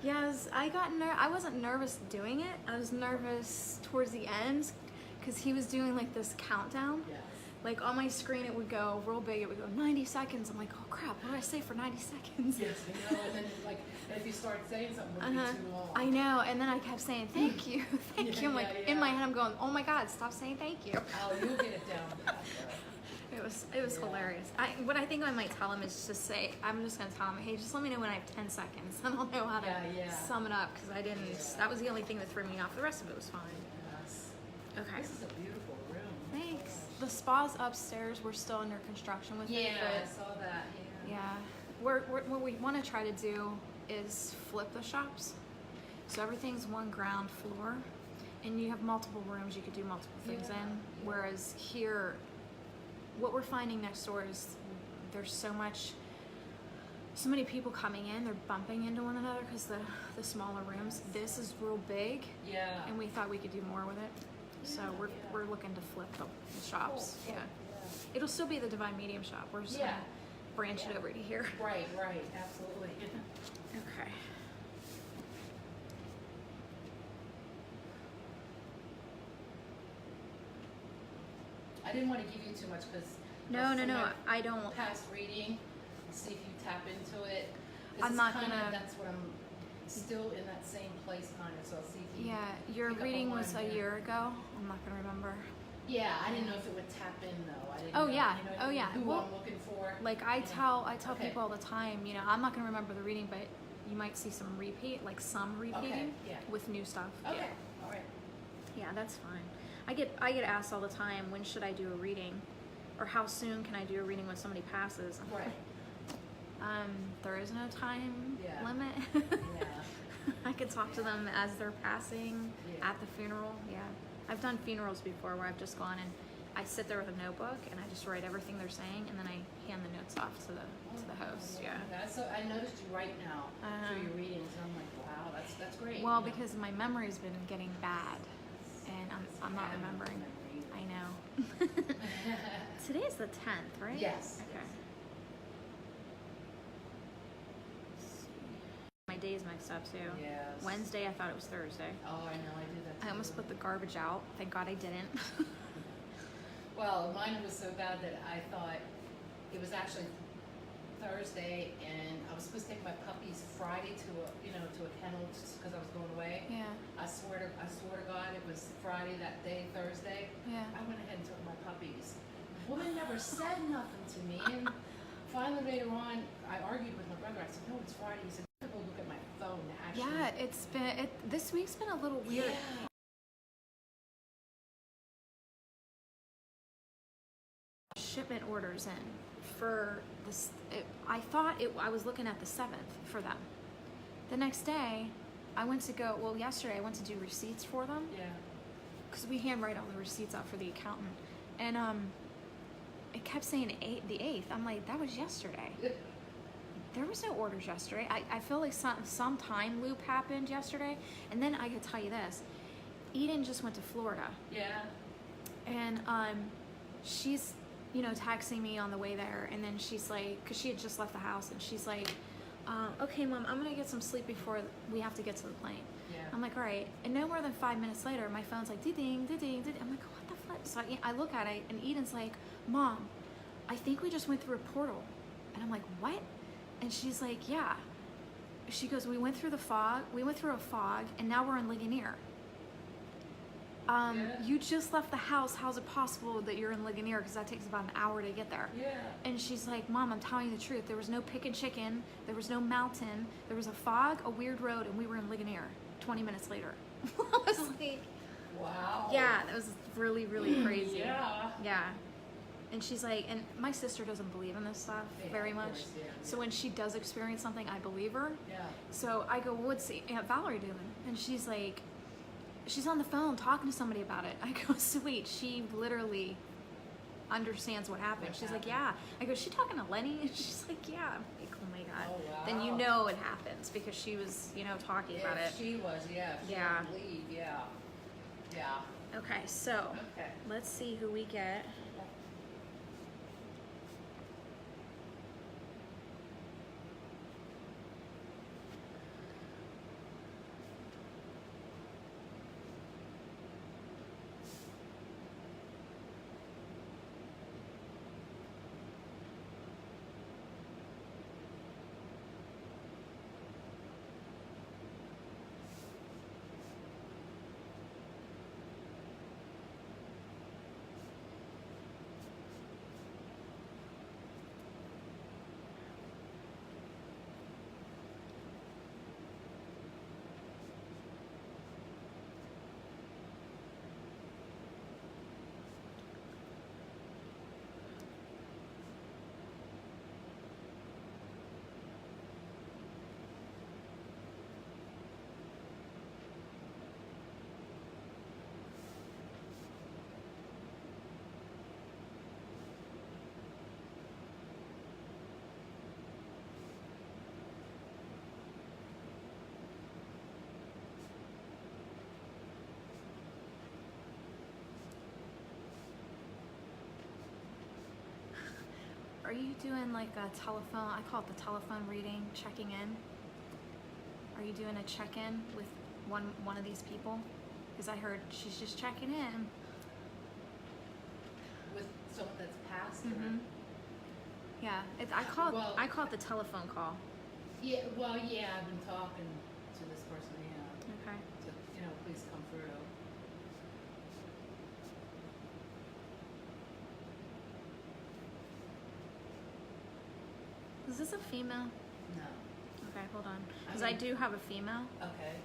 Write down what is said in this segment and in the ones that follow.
Yes, I wasn't nervous doing it. I was nervous towards the end because he was doing like this countdown. Yes. Like on my screen it would go real big, it would go 90 seconds. I'm like, oh crap, what do I say for 90 seconds? Yes, I know, and then like, if you start saying something, it'll be too long. I know, and then I kept saying thank you, thank you. I'm like, in my head I'm going, oh my God, stop saying thank you. Oh, you'll get it down pat, though. It was hilarious. What I think I might tell him is just say, I'm just gonna tell him, hey, just let me know when I have 10 seconds, and I'll know how to sum it up, because I didn't. That was the only thing that threw me off. The rest of it was fine. Yes. Okay. This is a beautiful room. Thanks. The spas upstairs we're still under construction with. Yeah, I saw that. Yeah. What we want to try to do is flip the shops, so everything's one ground floor, and you have multiple rooms you could do multiple things in. Whereas here, what we're finding next door is there's so many people coming in, they're bumping into one another because the smaller rooms. This is real big. Yeah. And we thought we could do more with it. So we're looking to flip the shops. Cool. Yeah. It'll still be the Divine Medium shop. We're just gonna branch it over to here. Right, absolutely. Okay. I didn't want to give you too much because No. I don't. Past reading, see if you tap into it. I'm not gonna. That's what I'm still in that same place, kind of. So I'll see if you. Yeah, your reading was a year ago. I'm not gonna remember. Yeah, I didn't know if it would tap in though. I didn't Oh know, yeah, you know, oh yeah. Who Well, I'm looking for. like I tell Okay. people all the time, you know, I'm not gonna remember the reading, but you might see some repeat, like some repeating with new stuff. Okay, all right. Yeah, that's fine. I get asked all the time, when should I do a reading, or how soon can I do a reading when somebody passes? Right. There is no time limit. Yeah. I could talk to them as they're passing at the funeral. Yeah, I've done funerals before where I've just gone and I sit there with a notebook and I just write everything they're saying, and then I hand the notes off to the host. Yeah. So I noticed you right now through your readings, and I'm like, wow, that's great. Well, because my memory's been getting bad, and I'm not remembering. I know. Today's the 10th, right? Yes. Okay. My days mixed up too. Yes. Wednesday, I thought it was Thursday. Oh, I know, I did that too. I almost put the garbage out. Thank God I didn't. Well, mine was so bad that I thought it was actually Thursday, and I was supposed to take my puppies Friday to a kennel just because I was going away. Yeah. I swear to God, it was Friday that day, Thursday. Yeah. I went ahead and took my puppies. The woman never said nothing to me, and finally later on, I argued with my brother. I said, "No, it's Friday." He said, "I'm gonna go look at my phone." Actually. Yeah, this week's been a little weird. Yeah. Shipment orders in for this. I thought I was looking at the 7th for them. The next day, I went to go. Well, yesterday I went to do receipts for them. Yeah. Because we handwrite all the receipts out for the accountant, and it kept saying the 8th. I'm like, that was yesterday. There was no orders yesterday. I feel like some time loop happened yesterday, and then I could tell you this: Eden just went to Florida. Yeah. And she's texting me on the way there, and then she's like, because she had just left the house, and she's like, okay, Mom, I'm gonna get some sleep before we have to get to the plane. Yeah. I'm like, all right. And no more than 5 minutes later, my phone's like, ding, ding, ding, ding. I'm like, what the fuck? So I look at it, and Eden's like, Mom, I think we just went through a portal. And I'm like, what? And she's like, yeah. She goes, we went through a fog, and now we're in Ligonier. You just left the house. How's it possible that you're in Ligonier? Because that takes about an hour to get there. Yeah. And she's like, Mom, I'm telling you the truth. There was no pick and chicken. There was no mountain. There was a fog, a weird road, and we were in Ligonier 20 minutes later. I was like, wow. Yeah, that was really, really crazy. Yeah. Yeah. And she's like, and my sister doesn't believe in this stuff very much. Course, yeah. So when she does experience something, I believe her. Yeah. So I go, well, what's Aunt Valerie doing? And she's like, she's on the phone talking to somebody about it. I go, sweet. She literally understands what happened. She's like, yeah. I go, is she talking to Lenny? And she's like, yeah. I'm like, oh my God. Oh, wow. Then you know it happens because she was, talking about it. She was, yeah. She Yeah. didn't leave, yeah. Yeah. Okay, so Okay. let's see who we get. Are you doing like a telephone? I call it the telephone reading, checking in. Are you doing a check-in with one of these people? Because I heard she's just checking in. With someone that's passed? Or? Mm-hmm. Yeah, I call it the telephone call. Yeah, well, yeah, I've been talking to this person, yeah. Okay. To, please come through. Is this a female? No. Okay, hold on. Because I do have a female. Okay.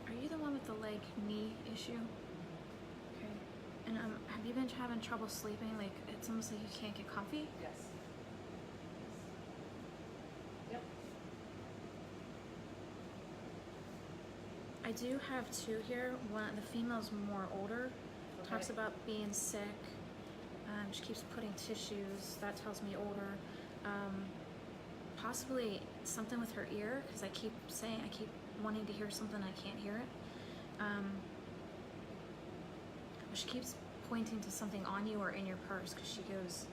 Are you the one with the leg knee issue? Okay. And have you been having trouble sleeping? Like it's almost like you can't get comfy? Yes. Yep. I do have two here. One, the female's more older. Okay. Talks about being sick. She keeps putting tissues. That tells me older. Possibly something with her ear, because I keep wanting to hear something, I can't hear it. She keeps pointing to something on you or in your purse, because she goes,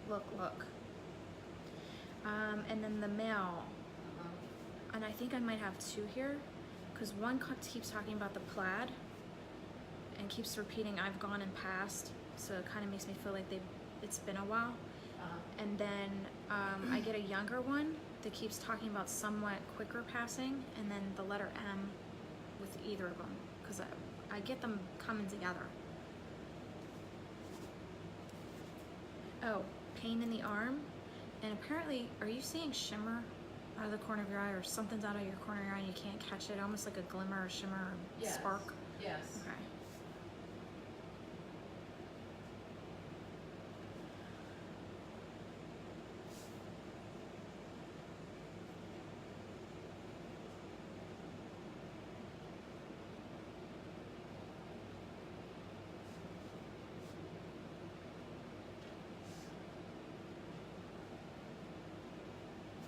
look. And then the male, and I think I might have two here, because one keeps talking about the plaid, and keeps repeating, I've gone and passed, so it kind of makes me feel like it's been a while. And then I get a younger one that keeps talking about somewhat quicker passing, and then the letter M with either of them, because I get them coming together. Oh, pain in the arm, and apparently, are you seeing shimmer out of the corner of your eye, or something's out of your corner of your eye and you can't catch it, almost like a glimmer or shimmer or Yes. spark? Yes. Okay.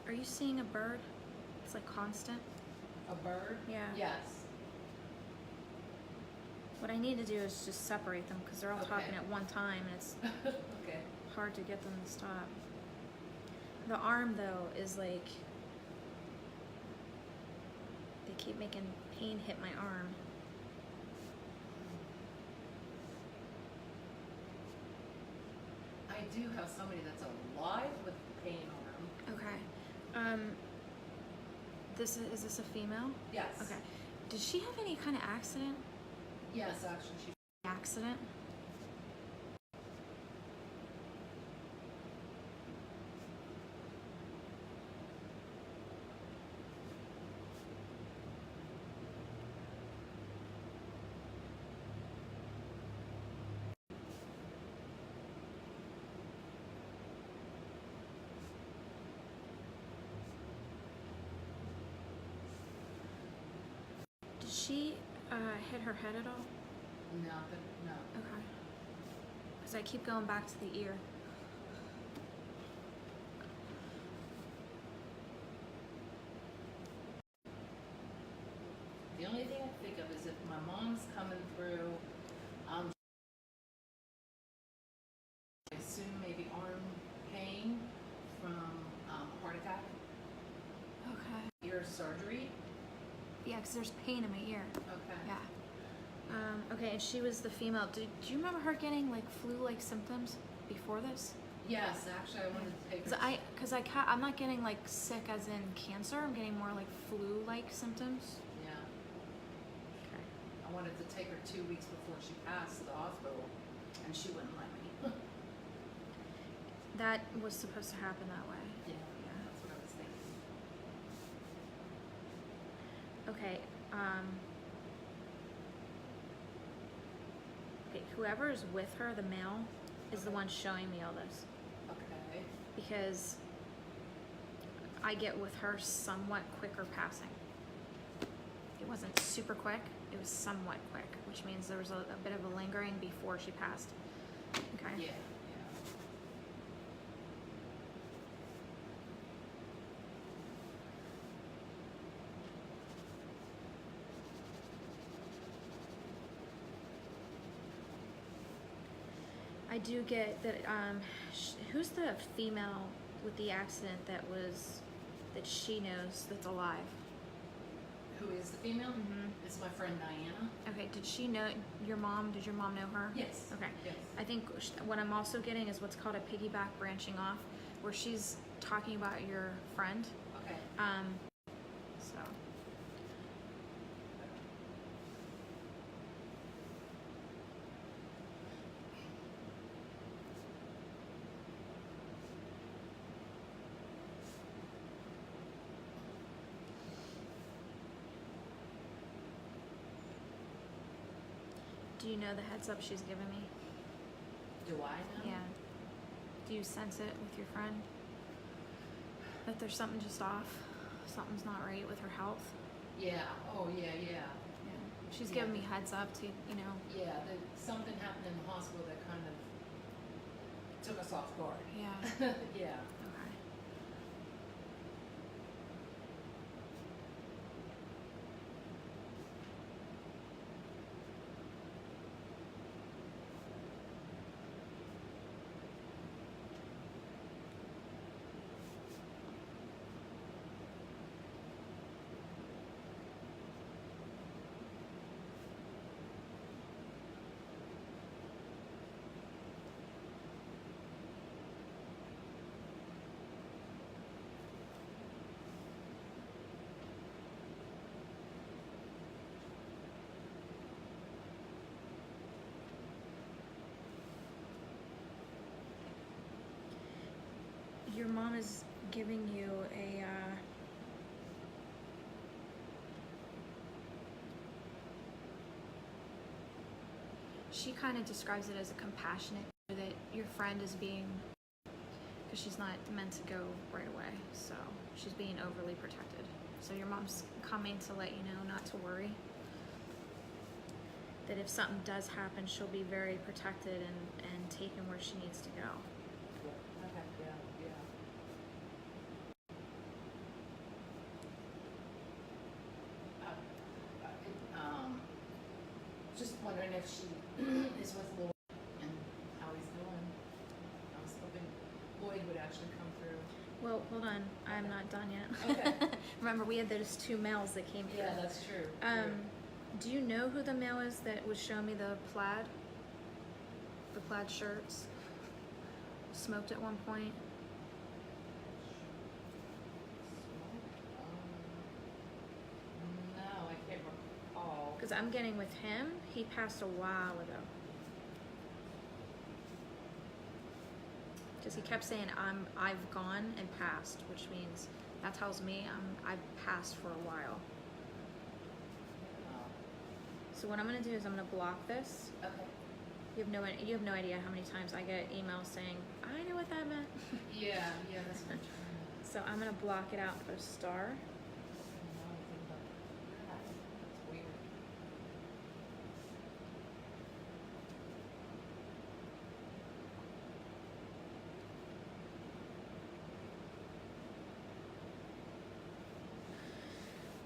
Are you seeing a bird? It's like constant. A bird? Yeah. Yes. What I need to do is just separate them because they're all Okay. talking at one time and it's Okay. hard to get them to stop. The arm though is like, they keep making pain hit my arm. I do have somebody that's alive with pain arm. Okay. Is this a female? Yes. Okay. Did she have any kind of accident? Yes, actually, she. Accident? Did she hit her head at all? No, no. Okay. Because I keep going back to the ear. The only thing I think of is if my mom's coming through, I assume maybe arm pain from heart attack, Okay. ear surgery. Yeah, because there's pain in my ear. Okay. Yeah. Okay, and she was the female. Do you remember her getting like flu-like symptoms before this? Yes, actually, I wanted to take her. I'm not getting like sick as in cancer. I'm getting more like flu-like symptoms. Yeah, Okay. I wanted to take her 2 weeks before she passed the hospital, and she wouldn't let me. That was supposed to happen that way. Yeah, that's what I was thinking. Okay. Okay. Whoever is with her, the male, is the Okay. one showing me all this Okay. because I get with her somewhat quicker passing. It wasn't super quick. It was somewhat quick, which means there was a bit of a lingering before she passed. Okay. Yeah, yeah. I do get that. Who's the female with the accident that she knows that's alive? Who is the female? Mhm. It's my friend Diana. Okay. Did she know your mom? Did your mom know her? Yes. Okay. Yes. I think what I'm also getting is what's called a piggyback branching off, where she's talking about your friend. Okay. So. Do you know the heads up she's given me? Do I know? Yeah. Do you sense it with your friend? That there's something just off? Something's not right with her health? Yeah. Oh, yeah, yeah. Yeah. She's Yeah. giving me heads up to, Yeah, something happened in the hospital that kind of took us off guard. Yeah. Yeah. Okay. Your mom is giving you a, she kind of describes it as a compassionate, that your friend is being, because she's not meant to go right away, so she's being overly protected. So your mom's coming to let you know not to worry. That if something does happen, she'll be very protected and taken where she needs to go. Okay, yeah, yeah. Just wondering if she is with Lloyd and how he's doing. I was hoping Lloyd would actually come through. Well, hold on. I'm not done yet. Okay. Remember, we had those 2 males that came through. Yeah, that's true. Do you know who the male is that was showing me the plaid shirts? Smoked at one point. No, I can't recall. Because I'm getting with him. He passed a while ago. Because he kept saying I've gone and passed, which means that tells me I've passed for a while. So what I'm gonna do is I'm gonna block this. Okay. You have no idea how many times I get emails saying I know what that meant. Yeah, that's what I'm trying to. So I'm gonna block it out and put a star. That's weird.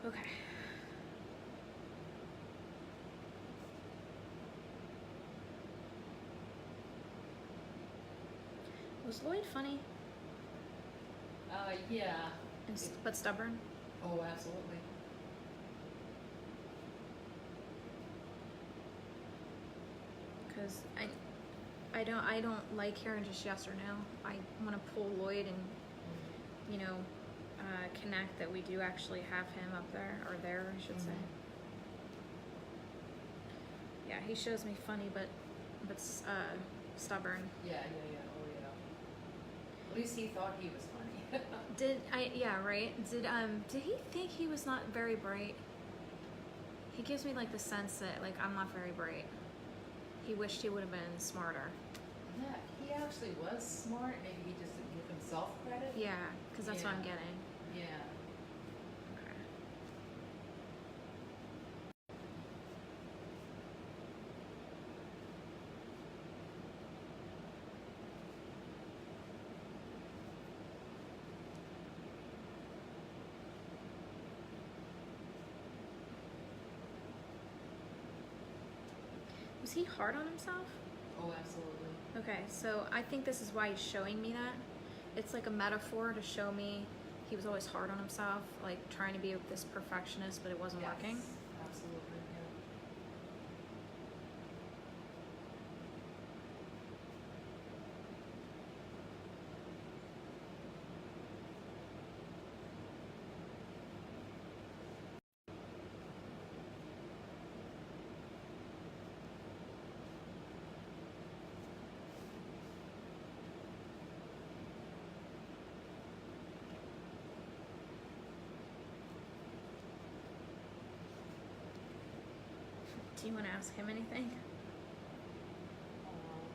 Okay. Was Lloyd funny Yeah. but stubborn? Oh, absolutely. Because I don't like hearing just yes or no. I want to pull Lloyd and connect that we do actually have him up there, or there I should say. Yeah, he shows me funny but stubborn. Yeah. Oh, yeah. At least he thought he was funny. Did he think he was not very bright? He gives me like the sense that like I'm not very bright. He wished he would have been smarter. Yeah, he actually was smart. Maybe he just didn't give himself credit. Yeah, because that's what I'm Yeah. getting. Yeah. Okay. Was he hard on himself? Oh, absolutely. Okay, so I think this is why he's showing me that. It's like a metaphor to show me he was always hard on himself, like trying to be this perfectionist, but it wasn't working. Absolutely. Yeah. Do you want to ask him anything?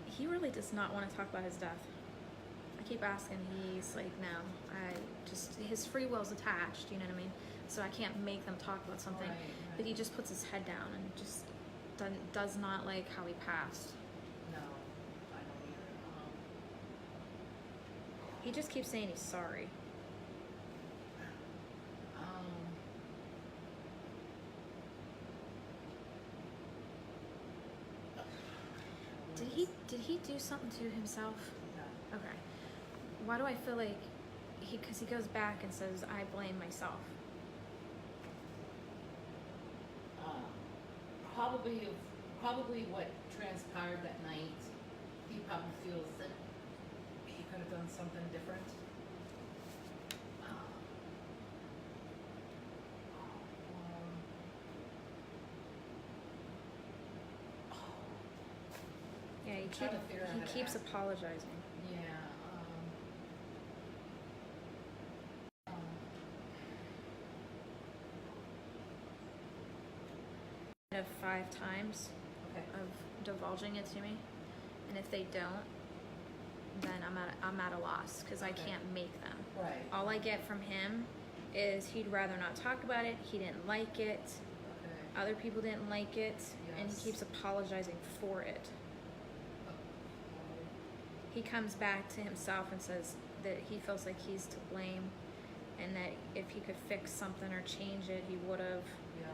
He really does not want to talk about his death. I keep asking, he's like, no. His free will's attached, you know what I mean? So I can't make them talk about something. Right. But he just puts his head down and just does not like how he passed. No, I don't either. He just keeps saying he's sorry. Did he do something to himself? No. Okay. Why do I feel like because he goes back and says, I blame myself. Probably what transpired that night, he probably feels that he could have done something different. Yeah, trying to figure out how he to keeps act. apologizing. Yeah. Of 5 times Okay. of divulging it to me, and if they don't, then I'm at a loss because I Okay. can't make them. Right. All I get from him is he'd rather not talk about it. He didn't like it. Okay. Other people didn't like it, and he Yes. keeps apologizing for it. He comes back to himself and says that he feels like he's to blame, and that if he could fix something or change it, he would have. Yeah.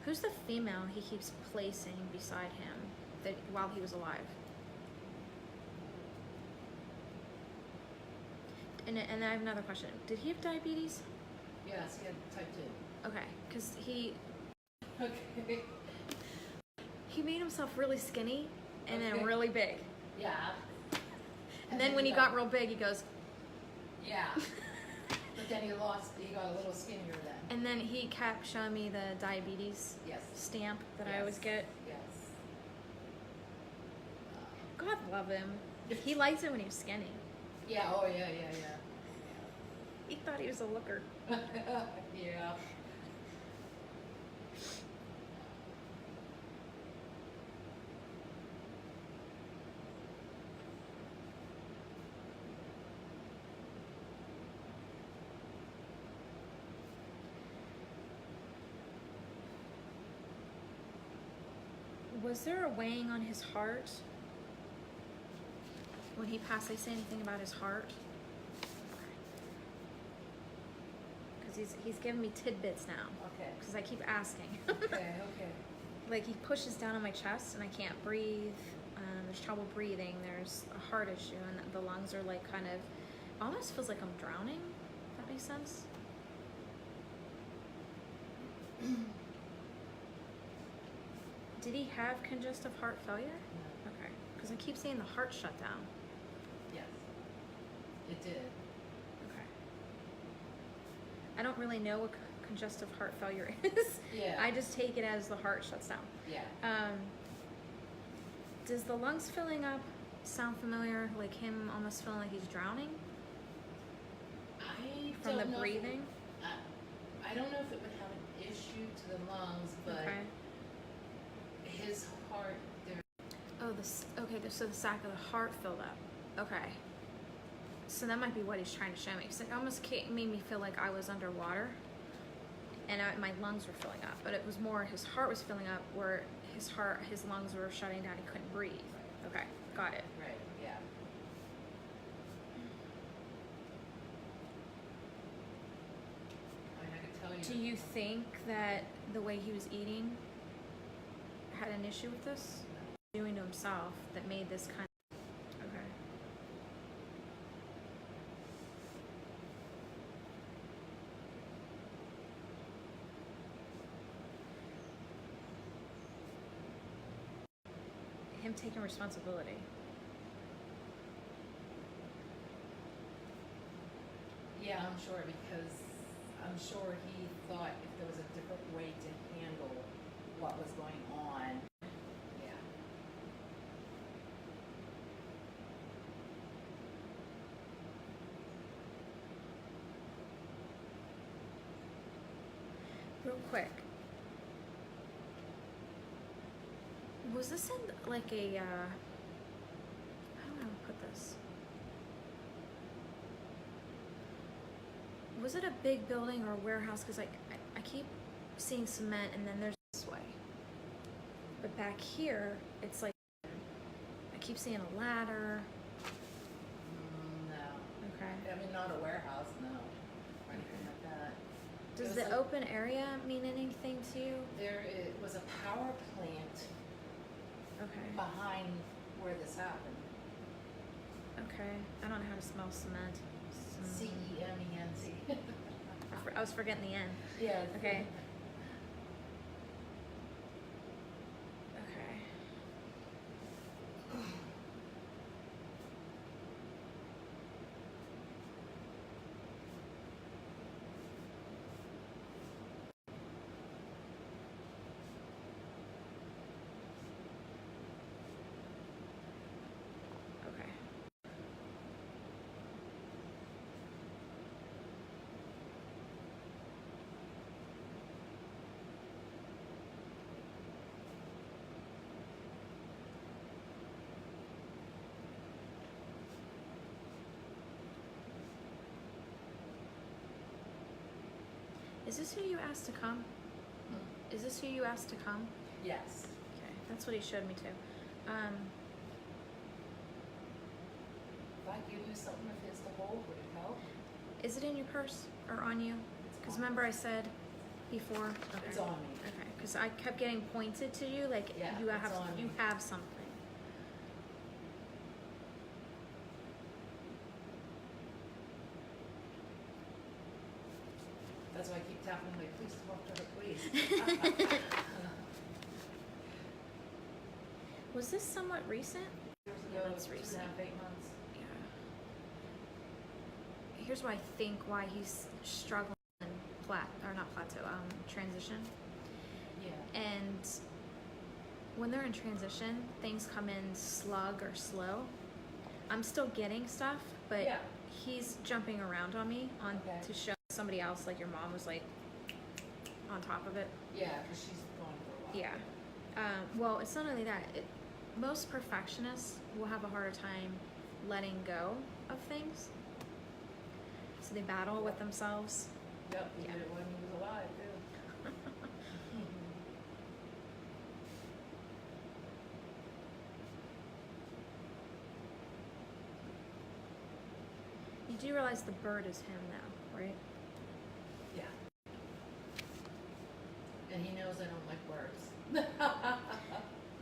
Who's the female he keeps placing beside him that while he was alive? And I have another question. Did he have diabetes? Yes, he had type 2. Okay, because he Okay. made himself really skinny and then Okay. really big. Yeah. And then when he got real big, he goes, Yeah. But then he got a little skinnier then. and then he kept showing me the diabetes Yes. stamp that I Yes. always get. Yes. God love him. He liked it when he was skinny. Yeah, oh yeah. He thought he was a looker. Yeah. Was there a weighing on his heart? When he passed, they say anything about his heart? Because he's giving me tidbits now. Okay. Because I keep asking. Okay. Like he pushes down on my chest and I can't breathe. There's trouble breathing. There's a heart issue and the lungs are like kind of, almost feels like I'm drowning. If that makes sense. Did he have congestive heart failure? No. Okay. Because I keep seeing the heart shut down. Yes. It did. Okay. I don't really know what congestive heart failure is. Yeah. I just take it as the heart shuts down. Yeah. Does the lungs filling up sound familiar? Like him almost feeling like he's drowning I from don't the know breathing? I don't know if it would have an issue to the lungs, but Okay. his heart, there. Oh, so the sac of the heart filled up. Okay. So that might be what he's trying to show me. Because it almost made me feel like I was underwater. And my lungs were filling up. But it was more his heart was filling up where his lungs were shutting down. He couldn't breathe. Okay, got it. Right. Yeah. I mean, I could tell you. Do you think that the way he was eating had an issue with this? Doing to himself that made this kind of... Okay. Him taking responsibility. Yeah, I'm sure, because I'm sure he thought if there was a different way to handle what was going on. Yeah. Real quick. Was this in like a, how do I put this? Was it a big building or a warehouse? Because I keep seeing cement and then there's this way. But back here, it's like, I keep seeing a ladder. No. Okay. I mean, not a warehouse, no. Or anything like that. Does It was the like- open area mean anything to you? It was a power plant Okay. behind where this happened. Okay. I don't know how to smell cement. CEMENC. I was forgetting the N. Yes. Okay. Okay. Okay. Is this who you asked to come? Is this who you asked to come? Yes. Okay, that's what he showed me too. If I give you something of his to hold, would it help? Is it in your purse or on you? It's Because on- remember I said before. Okay. It's on me. Okay, because I kept getting pointed to you, like Yeah, you it's on you me. have something. That's why I keep tapping, like, please talk to her, please. Was this somewhat recent? Years Yeah, ago, that's 2.5, recent. 8 months. Yeah. Here's why I think why he's struggling in transition. Yeah. And when they're in transition, things come in slug or slow. I'm still getting stuff, but Yeah. he's jumping around on me Okay. to show somebody else, like your mom was like on top of it. Yeah, because she's gone for a while. Yeah. Well, it's not only that. Most perfectionists will have a harder time letting go of things. So they battle with themselves. Yep, he Yeah. did it when he was alive, too. You do realize the bird is him now, right? Yeah. And he knows I don't like birds.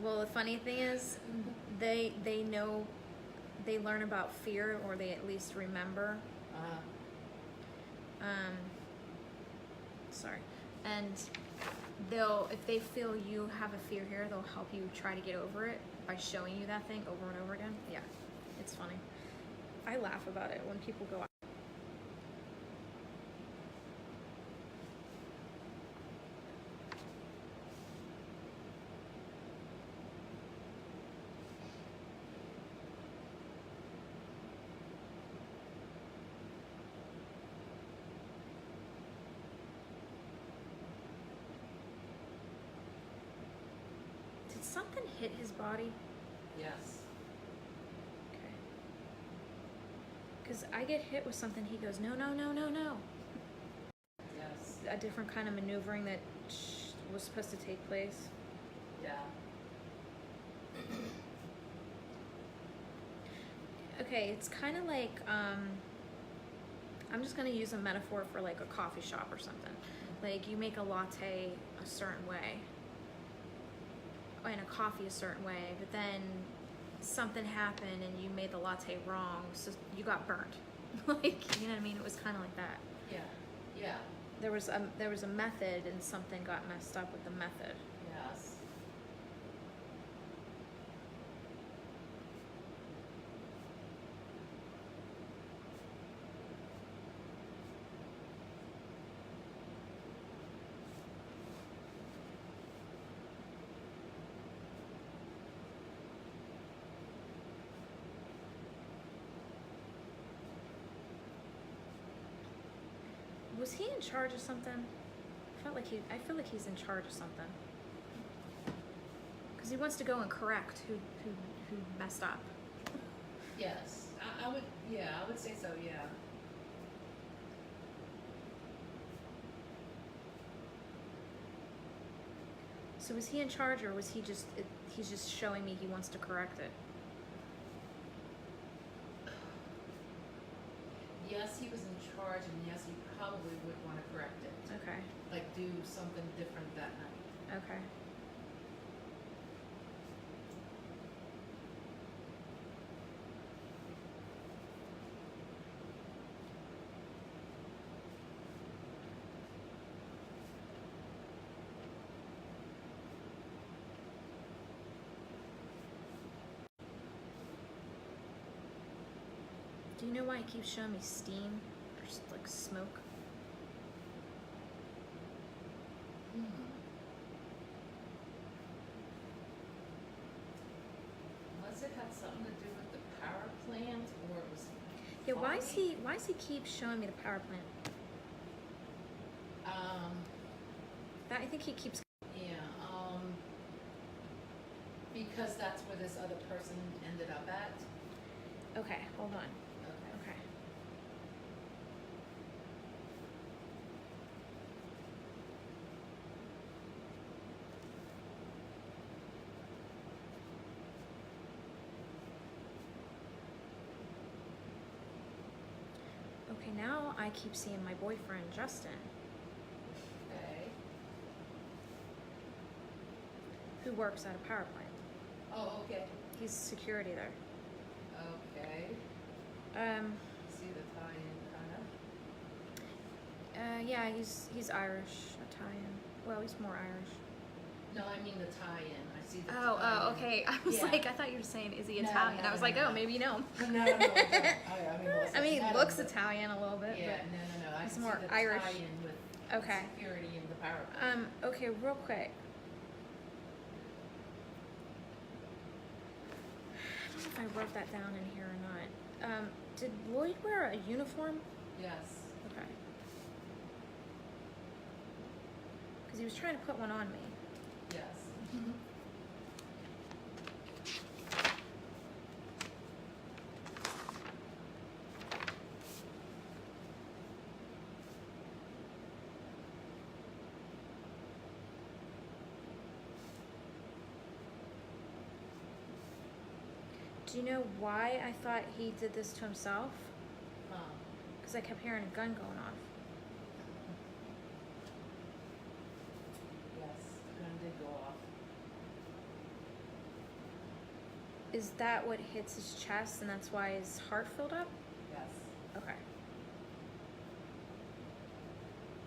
Well, the funny thing is, they know, they learn about fear, or they at least remember. Sorry, and if they feel you have a fear here, they'll help you try to get over it by showing you that thing over and over again. Yeah, it's funny. I laugh about it when people go out. Did something hit his body? Yes. Okay. Because I get hit with something, he goes, no, no, no, no, no. Yes. A different kind of maneuvering that was supposed to take place. Yeah. Okay, it's kind of like, I'm just going to use a metaphor for like a coffee shop or something. Like you make a latte a certain way, and a coffee a certain way, but then something happened and you made the latte wrong, so you got burnt. Like, you know what I mean? It was kind of like that. Yeah. Yeah. There was a method and something got messed up with the method. Yes. Was he in charge of something? I feel like he's in charge of something. Because he wants to go and correct who messed up. Yes. I would say so, yeah. So was he in charge, or was he's just showing me he wants to correct it? Yes, he was in charge, and yes, he probably would want to correct it. Okay. Like do something different that night. Okay. Do you know why it keeps showing me steam or just like smoke? Unless it had something to do with the power plant, or it was. Yeah, why foggy. is he keep showing me the power plant? That I think he keeps. Yeah. Because that's where this other person ended up at. Okay, hold on. Okay. Okay. Okay, now I keep seeing my boyfriend Justin. Okay. works at a power plant. Oh, okay. He's security there. Okay. See the tie-in, kinda? Yeah, he's Irish, Italian. Well, he's more Irish. No, I mean the tie-in. I see the Oh, tie-in. okay. I was Yeah. like, I thought you were saying, is he No, Italian? no, I was no, like, no. oh, maybe you know him. No, I don't. Melissa, I mean, he Adam, looks but- Italian a little bit. Yeah, but no. I he's can more see the Irish. tie-in with Okay. security in the power plant. Okay, real quick. I don't know if I wrote that down in here or not. Did Lloyd wear a uniform? Yes. Okay. Because he was trying to put one on me. Yes. Do you know why I thought he did this to himself? Because I kept hearing a gun going off. Yes, the gun did go off. Is that what hits his chest and that's why his heart filled up? Yes. Okay.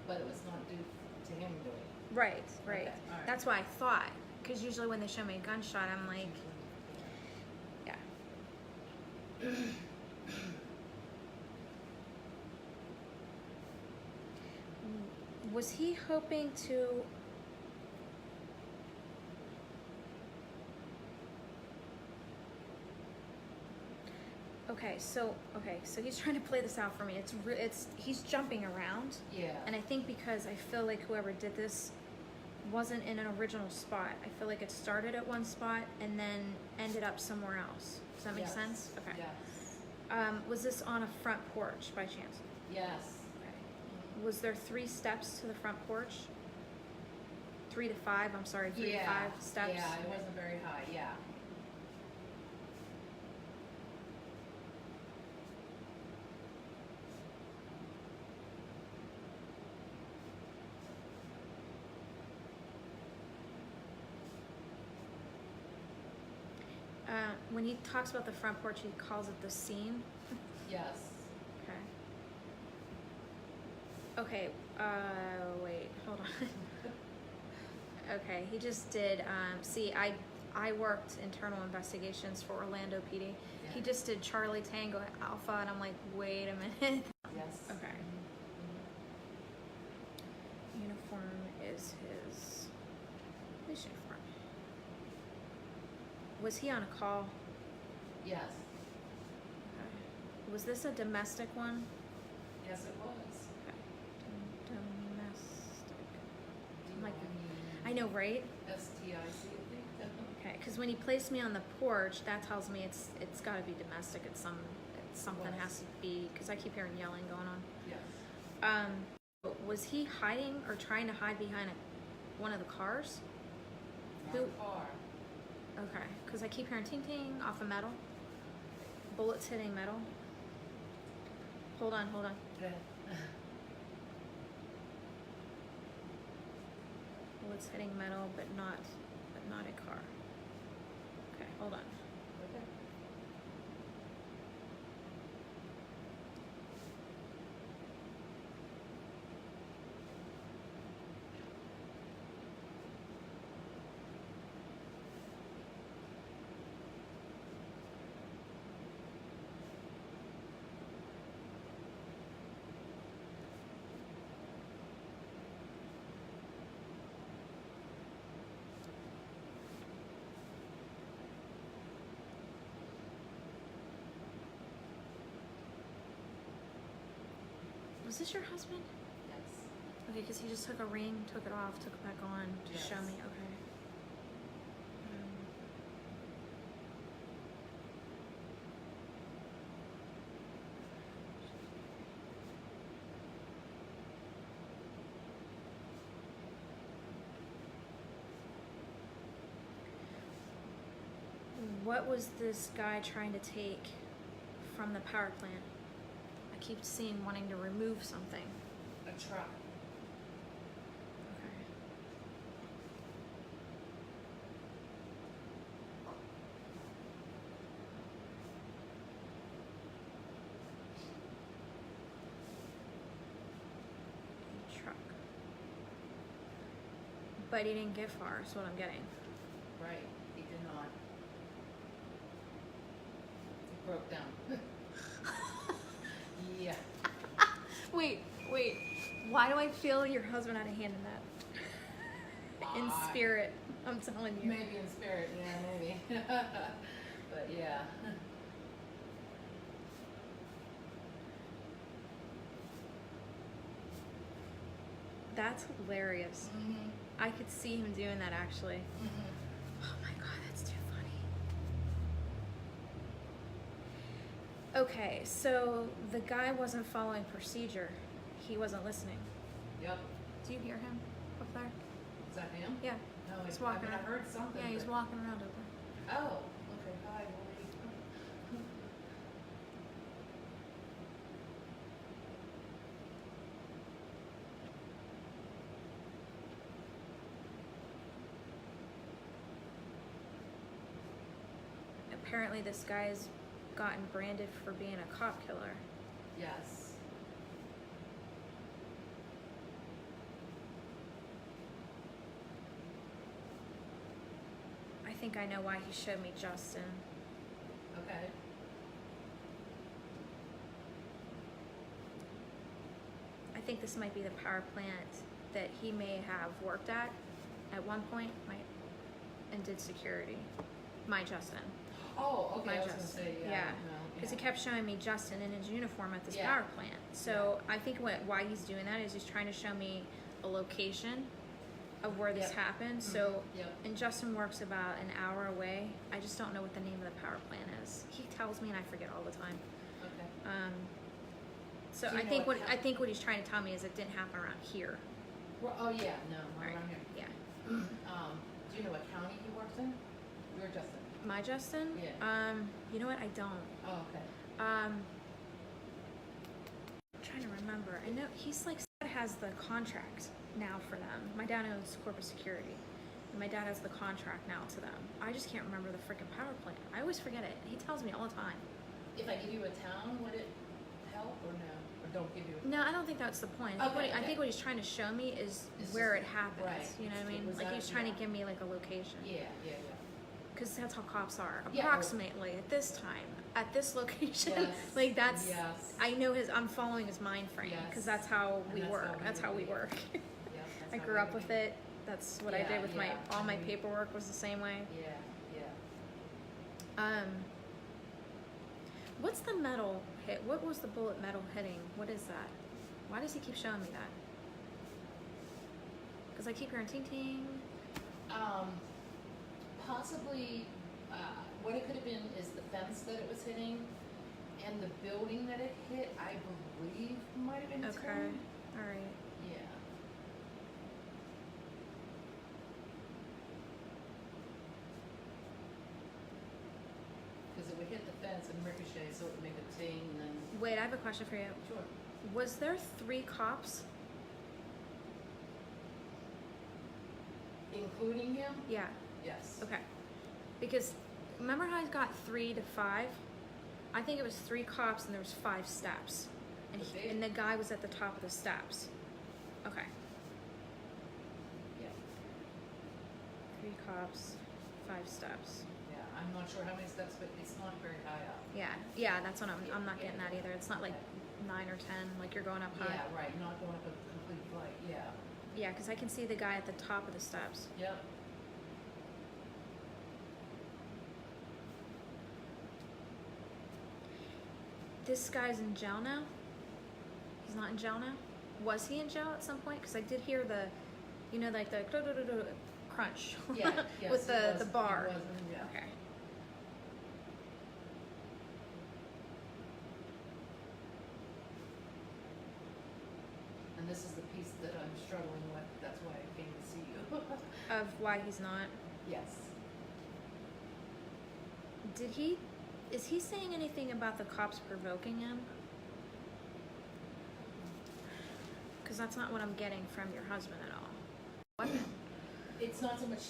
But it was not due to him doing it. Right. Okay, all right. That's why I thought. Because usually when they show me a gunshot, I'm like, yeah. Was he hoping to... Okay, so he's trying to play this out for me. He's jumping around, Yeah. and I think because I feel like whoever did this wasn't in an original spot. I feel like it started at one spot and then ended up somewhere else. Does that make Yes. sense? Okay. Yes. Was this on a front porch by chance? Yes. Okay. Was there 3 steps to the front porch? 3 to 5, I'm sorry, 3 to 5 steps? Yeah, it wasn't very high, yeah. When he talks about the front porch, he calls it the seam. Yes. Okay. Wait, hold on. Okay, he just did, see, I worked internal investigations for Orlando PD. Yeah. He just did Charlie Tango Alpha, and I'm like, wait a minute. Yes. Okay. Uniform is his police uniform. Was he on a call? Yes. Okay. Was this a domestic one? Yes, it was. Okay. Domestic. Like, D-O-M-E. I know, right? S-T-I-C, I think. Okay, because when he placed me on the porch, that tells me it's got to be domestic. Something Was. has to be, because I keep hearing yelling going on. Yes. Was he hiding or trying to hide behind one of the cars? Not a car. Okay, because I keep hearing ting ting off of metal. Bullets hitting metal. Hold on. Yeah. Bullets hitting metal, but not a car. Okay, hold on. Okay. Was this your husband? Yes. Okay, because he just took a ring, took it off, took it back on to show Yes. me. Okay. What was this guy trying to take from the power plant? I keep seeing wanting to remove something. A truck. Okay. But he didn't get far, is what I'm getting. Right, he did not. He broke down. Yeah. Wait. Why do I feel your husband had a hand in that? In spirit, I'm telling you. Maybe in spirit, yeah, maybe. But yeah. That's hilarious. Mm-hmm. I could see him doing that actually. Mm-hmm. Oh my god, that's too funny. Okay, so the guy wasn't following procedure. He wasn't listening. Yep. Do you hear him up there? Is that him? Yeah. No, He's I walking mean, I around. heard something. Yeah, he's but- walking around over there. Oh, okay. Hi, Lori. Apparently this guy's gotten branded for being a cop killer. Yes. I think I know why he showed me Justin. Okay. I think this might be the power plant that he may have worked at one point, and did security. My Justin. Oh, okay. My I was gonna Justin. say Yeah. No, Because yeah. he kept showing me Justin in his uniform at this Yeah. power plant. So I think why he's doing that is he's trying to show me a location of where this Yep. happened. Mhm. So, Yep. and Justin works about an hour away. I just don't know what the name of the power plant is. He tells me and I forget all the time. Okay. So Do you I know think what what he's trying to tell me is it didn't happen around here. Well, oh yeah, no, not Right. around here. Yeah. Do you know what county he works in? You're Justin. My Justin? Yeah. You know what? I don't. Oh, okay. I'm trying to remember. I know he's like has the contract now for them. My dad owns corporate security, and my dad has the contract now to them. I just can't remember the freaking power plant. I always forget it. He tells me all the time. If I give you a town, would it help or no? Or don't give you a No, I don't think that's the point. Okay, I okay. think what he's trying to show me is It's where just- it happens. right. You know what I mean? Was Like that- he's trying yeah. to give me like a location. Yeah. Because that's how cops are. Yeah, well- Approximately at this time, at this location. Yes. Like that's. Yes. I know I'm following his mind frame Yes. because that's how And we that's work. how we That's would how we be. work. Yep, that's I how grew we up would with be. it. That's what I Yeah, did with yeah. all my I mean- paperwork was the same way. Yeah. What's the metal hit? What was the bullet metal hitting? What is that? Why does he keep showing me that? Because I keep hearing ting ting. Possibly, what it could have been is the fence that it was hitting, and the building that it hit. I believe might have been Okay. tin. All right. Yeah. Because it would hit the fence and ricochet, so it would make a ting, and then Wait, I have a question for you. sure. Was there 3 cops? Including him? Yeah. Yes. Okay. Because remember how I got 3 to 5? I think it was 3 cops and there was 5 steps, Okay. and the guy was at the top of the steps. Okay. Yeah. 3 cops, 5 steps. Yeah. I'm not sure how many steps, but it's not very high up. Yeah, that's what I'm not getting that either. It's not like 9 or 10, like you're going up high. Yeah, right. Not going up a complete flight. Yeah. Yeah, because I can see the guy at the top of the steps. Yep. This guy's in jail now? He's not in jail now? Was he in jail at some point? Because I did hear the, like the crunch Yeah. Yes, with he was- the bar. He was, yeah. Okay. And this is the piece that I'm struggling with. That's why I came to see you. Of why he's not. Yes. Is he saying anything about the cops provoking him? Because that's not what I'm getting from your husband at all. What? It's not so much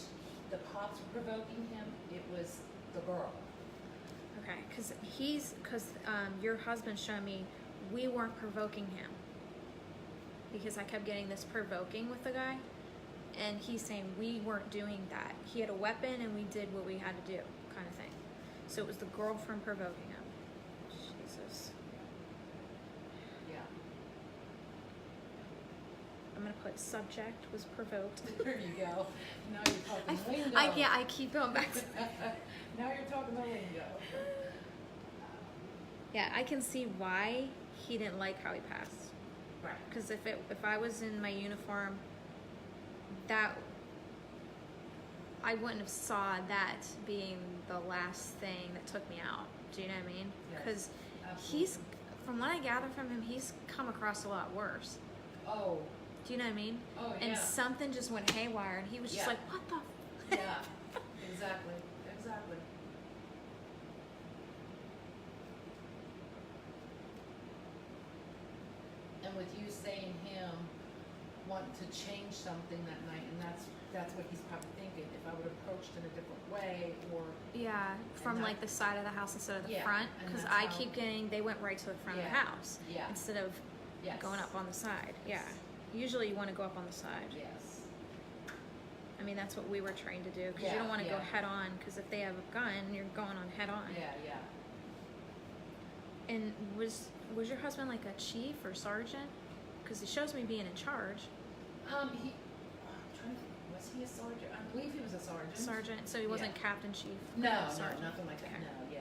the cops provoking him. It was the girl. Okay, because your husband showed me we weren't provoking him. Because I kept getting this provoking with the guy. And he's saying we weren't doing that. He had a weapon and we did what we had to do, kind of thing. So it was the girlfriend provoking him. Jesus. Yeah. I'm gonna put subject was provoked. There you go. Now you're talking lingo. I keep going back to Now you're talking the lingo. Yeah, I can see why he didn't like how he passed. Right. Because if I was in my uniform, that I wouldn't have saw that being the last thing that took me out. Do you know what I mean? Yes, Because absolutely. he's, from what I gather from him, he's come across a lot worse. Oh. Do you know what I mean? Oh, yeah. And something just went haywire, and he was just Yeah. like, "What the?" Yeah. Exactly. Exactly. And with you saying him wanting to change something that night, and that's what he's probably thinking. If I would have approached it a different way, or Yeah, from And like the side of the house instead of the Yeah, front, and because that's I how- keep getting they went right to the front of the Yeah. house Yeah. instead of yes, going up on the side. Yes. Yeah, usually you want to go up on the side. Yes. I mean, that's what we were trained to do because you Yeah, don't want to go yeah. head on because if they have a gun, you're going on head on. Yeah. Yeah. And was your husband like a chief or sergeant? Because he shows me being in charge. I'm trying to think. Was he a sergeant? I believe he was a sergeant. Sergeant, so he wasn't Yeah. captain chief. No, sergeant. no, nothing like that. Okay. No, yeah.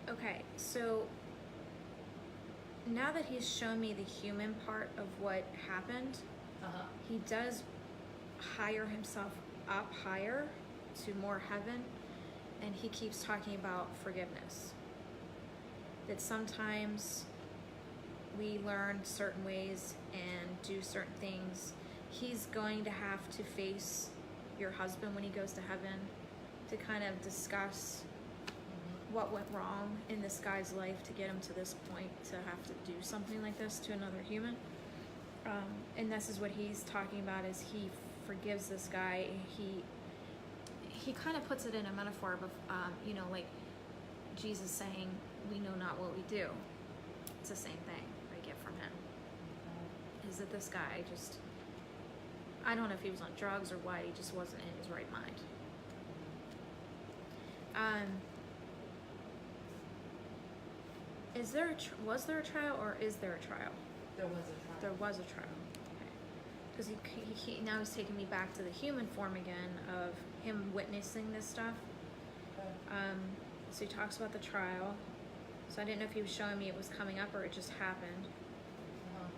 Okay, so now that he's shown me the human part of what happened, Uh-huh. he does hire himself up higher to more heaven, and he keeps talking about forgiveness. That sometimes we learn certain ways and do certain things. He's going to have to face your husband when he goes to heaven to kind of discuss what went wrong in this guy's life to get him to this point to have to do something like this to another human. And this is what he's talking about is he forgives this guy. He kind of puts it in a metaphor of, like Jesus saying, we know not what we do. It's the same thing I get from him. Is that this guy just, I don't know if he was on drugs or what, he just wasn't in his right mind. Was there a trial or is there a trial? There was a trial. There was a trial. Because he now he's taking me back to the human form again of him witnessing this stuff. Okay. So he talks about the trial. So I didn't know if he was showing me it was coming up or it just happened. Uh-huh.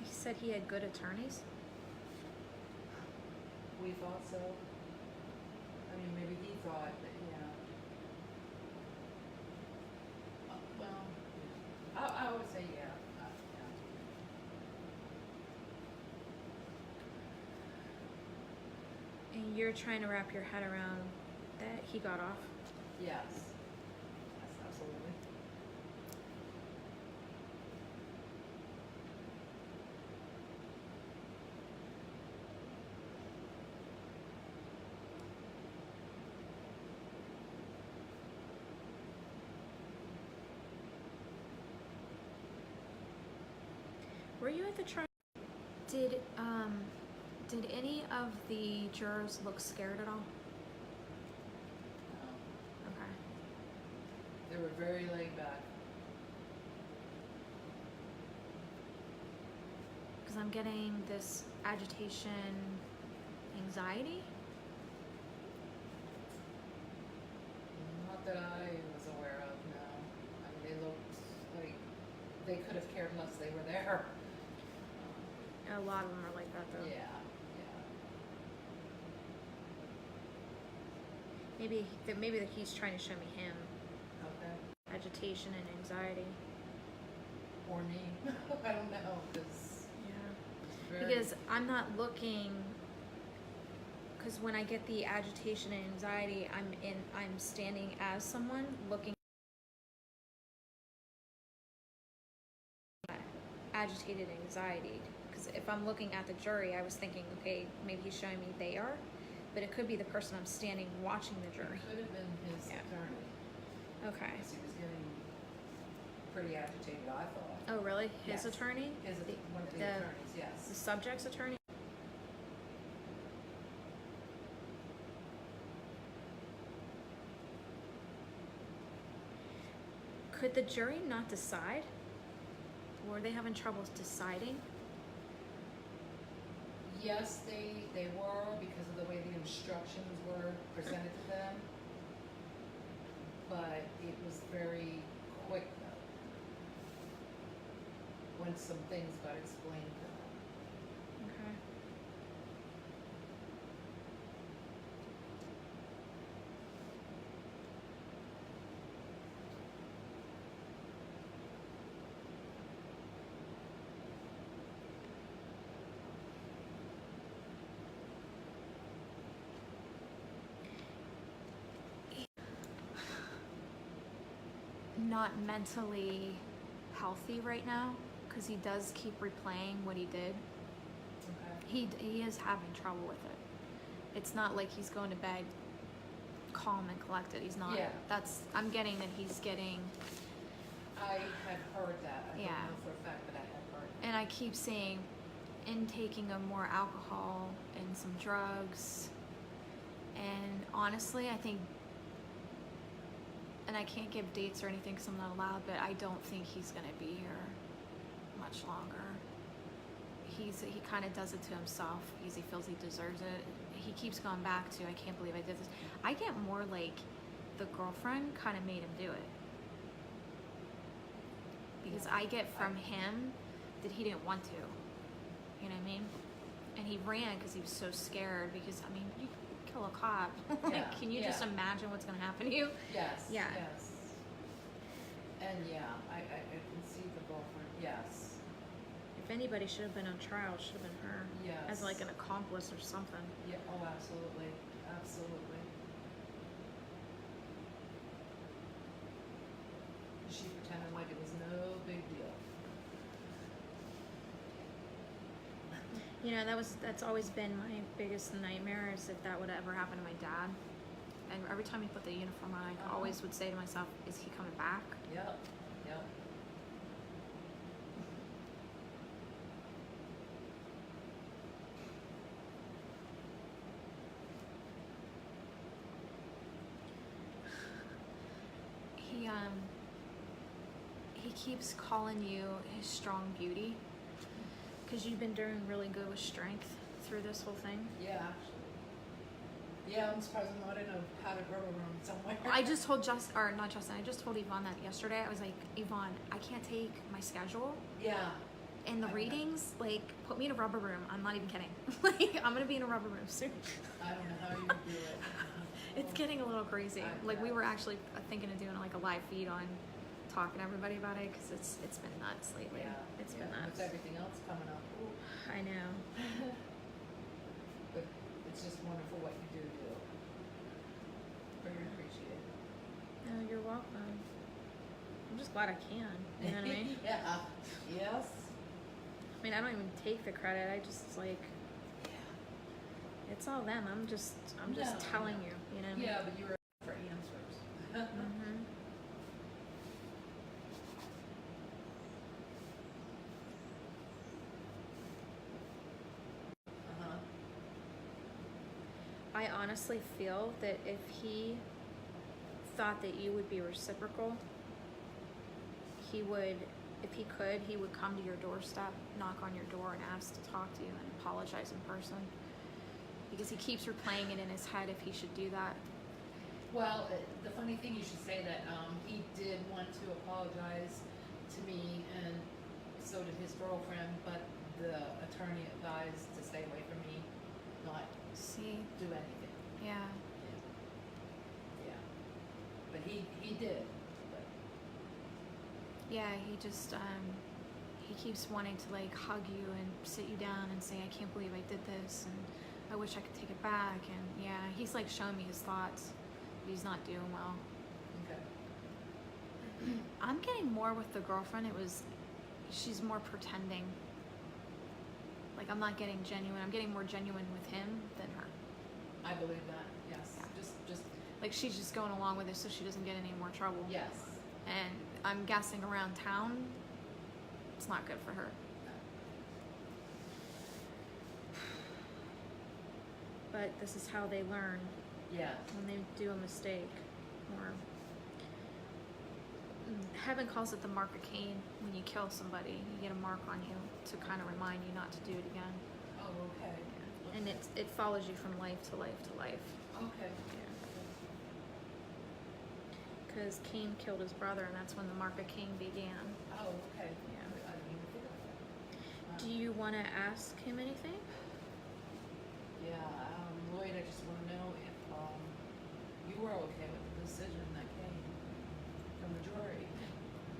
He said he had good attorneys. We thought so. I mean, maybe he thought, but yeah. Well, I would say yeah. And you're trying to wrap your head around that he got off. Yes. Yes, absolutely. Were you at the trial? Did any of the jurors look scared at all? Okay. They were very laid back. Because I'm getting this agitation, anxiety. Not that I was aware of, no. I mean, they looked like they could have cared less they were there. A lot of them are like that though. Yeah, Maybe that he's trying to show me him. Okay. Agitation and anxiety. Or me. I don't know, because Yeah. Because I'm not looking. Because when I get the agitation and anxiety, I'm standing as someone looking at agitated anxiety. Because if I'm looking at the jury, I was thinking, okay, maybe he's showing me they are, but it could be the person I'm standing watching the jury. It could have been his attorney. Okay. Because he was getting pretty agitated, I thought. Oh, really? His Yes. attorney? One of the attorneys, yes. The subject's attorney? Could the jury not decide? Were they having trouble deciding? Yes, they were, because of the way the instructions were presented to them. But it was very quick though, when some things got explained to them. Okay. Not mentally healthy right now, because he does keep replaying what he did. Okay. He is having trouble with it. It's not like he's going to bed calm and collected. He's not. Yeah. I'm getting that he's getting. I had heard that. I Yeah. don't know for a fact, but I had heard. And I keep seeing intaking of more alcohol and some drugs. And honestly, I think, and I can't give dates or anything because I'm not allowed, but I don't think he's going to be here much longer. He kind of does it to himself because he feels he deserves it. He keeps going back to, I can't believe I did this. I get more like the girlfriend kind of made him do it. Because I get from him that he didn't want to. You know what I mean? And he ran because he was so scared because, I mean, you kill a cop. Like, Yeah, can you just imagine what's going to happen to you? Yes. Yeah. Yes. And yeah, I can see the girlfriend. Yes. If anybody should have been on trial, it should have been her. Yes. As like an accomplice or something. Yeah. Oh, absolutely. Absolutely. She pretended like it was no big deal. You know, that's always been my biggest nightmare is if that would ever happen to my dad. And every time he put the uniform on, I always would say to myself, is he coming back? Yep. Yep. He keeps calling you his strong beauty because you've been doing really good with strength through this whole thing. Yeah, actually. Yeah, I'm surprised I'm not in a padded rubber room somewhere. I just told I just told Yvonne that yesterday. I was like, Yvonne, I can't take my schedule Yeah. and the readings. Like, put me in a rubber room. I'm not even kidding. Like, I'm gonna be in a rubber room soon. I don't know how you do it. It's getting a little crazy. Like, we were actually thinking of doing like a live feed on talking to everybody about it because it's been nuts lately. Yeah. It's been nuts. With everything else coming up. Ooh. I know. But it's just wonderful what you do. Very appreciated. No, you're welcome. I'm just glad I can. You know what I mean? Yeah. Yes. I mean, I don't even take the credit. I just like, it's all them. I'm just telling you. You know what I mean? Yeah, but you were for answers. Mm-hmm. I honestly feel that if he thought that you would be reciprocal, he would, if he could, he would come to your doorstep, knock on your door, and ask to talk to you and apologize in person. Because he keeps replaying it in his head if he should do that. Well, the funny thing, you should say that he did want to apologize to me, and so did his girlfriend, but the attorney advised to stay away from me, not See? do anything. Yeah. but he did. But Yeah, he just he keeps wanting to like hug you and sit you down and say, I can't believe I did this, and I wish I could take it back. And yeah, he's like showing me his thoughts. He's not doing well. okay. I'm getting more with the girlfriend. She's more pretending. Like, I'm not getting genuine. I'm getting more genuine with him than her. I believe that. Yes. Yeah. Just Like, she's just going along with it so she doesn't get any more trouble. yes. And I'm guessing around town, it's not good for her. But this is how they learn, Yeah. when they do a mistake. Or heaven calls it the mark of Cain. When you kill somebody, you get a mark on you to kind of remind you not to do it again. Oh, okay. And it follows you from life to life to life. Okay. Because Cain killed his brother, and that's when the mark of Cain began. Oh, okay. Yeah. I didn't even think of that. Do you want to ask him anything? Yeah, Lloyd, I just want to know if you were okay with the decision that came from the jury.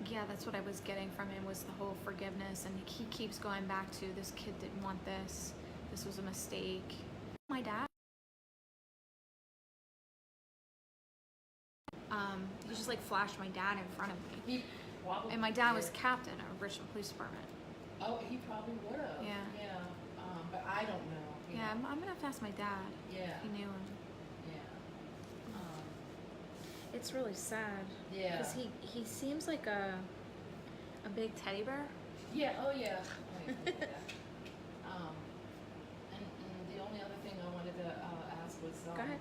Yeah, that's what I was getting from him, was the whole forgiveness, and he keeps going back to, this kid didn't want this. This was a mistake. My dad. He just like flashed my dad in front of me. He probably And my dad was did. captain of Richmond Police Department. Oh, he probably would have. Yeah. Yeah. But I don't know. you Yeah, know. I'm gonna have to ask my dad. Yeah. He knew him. Yeah. It's really sad. Yeah. Because he seems like a big teddy bear. Yeah. Oh, yeah. I agree with that. And the only other thing I wanted to ask was, Go ahead.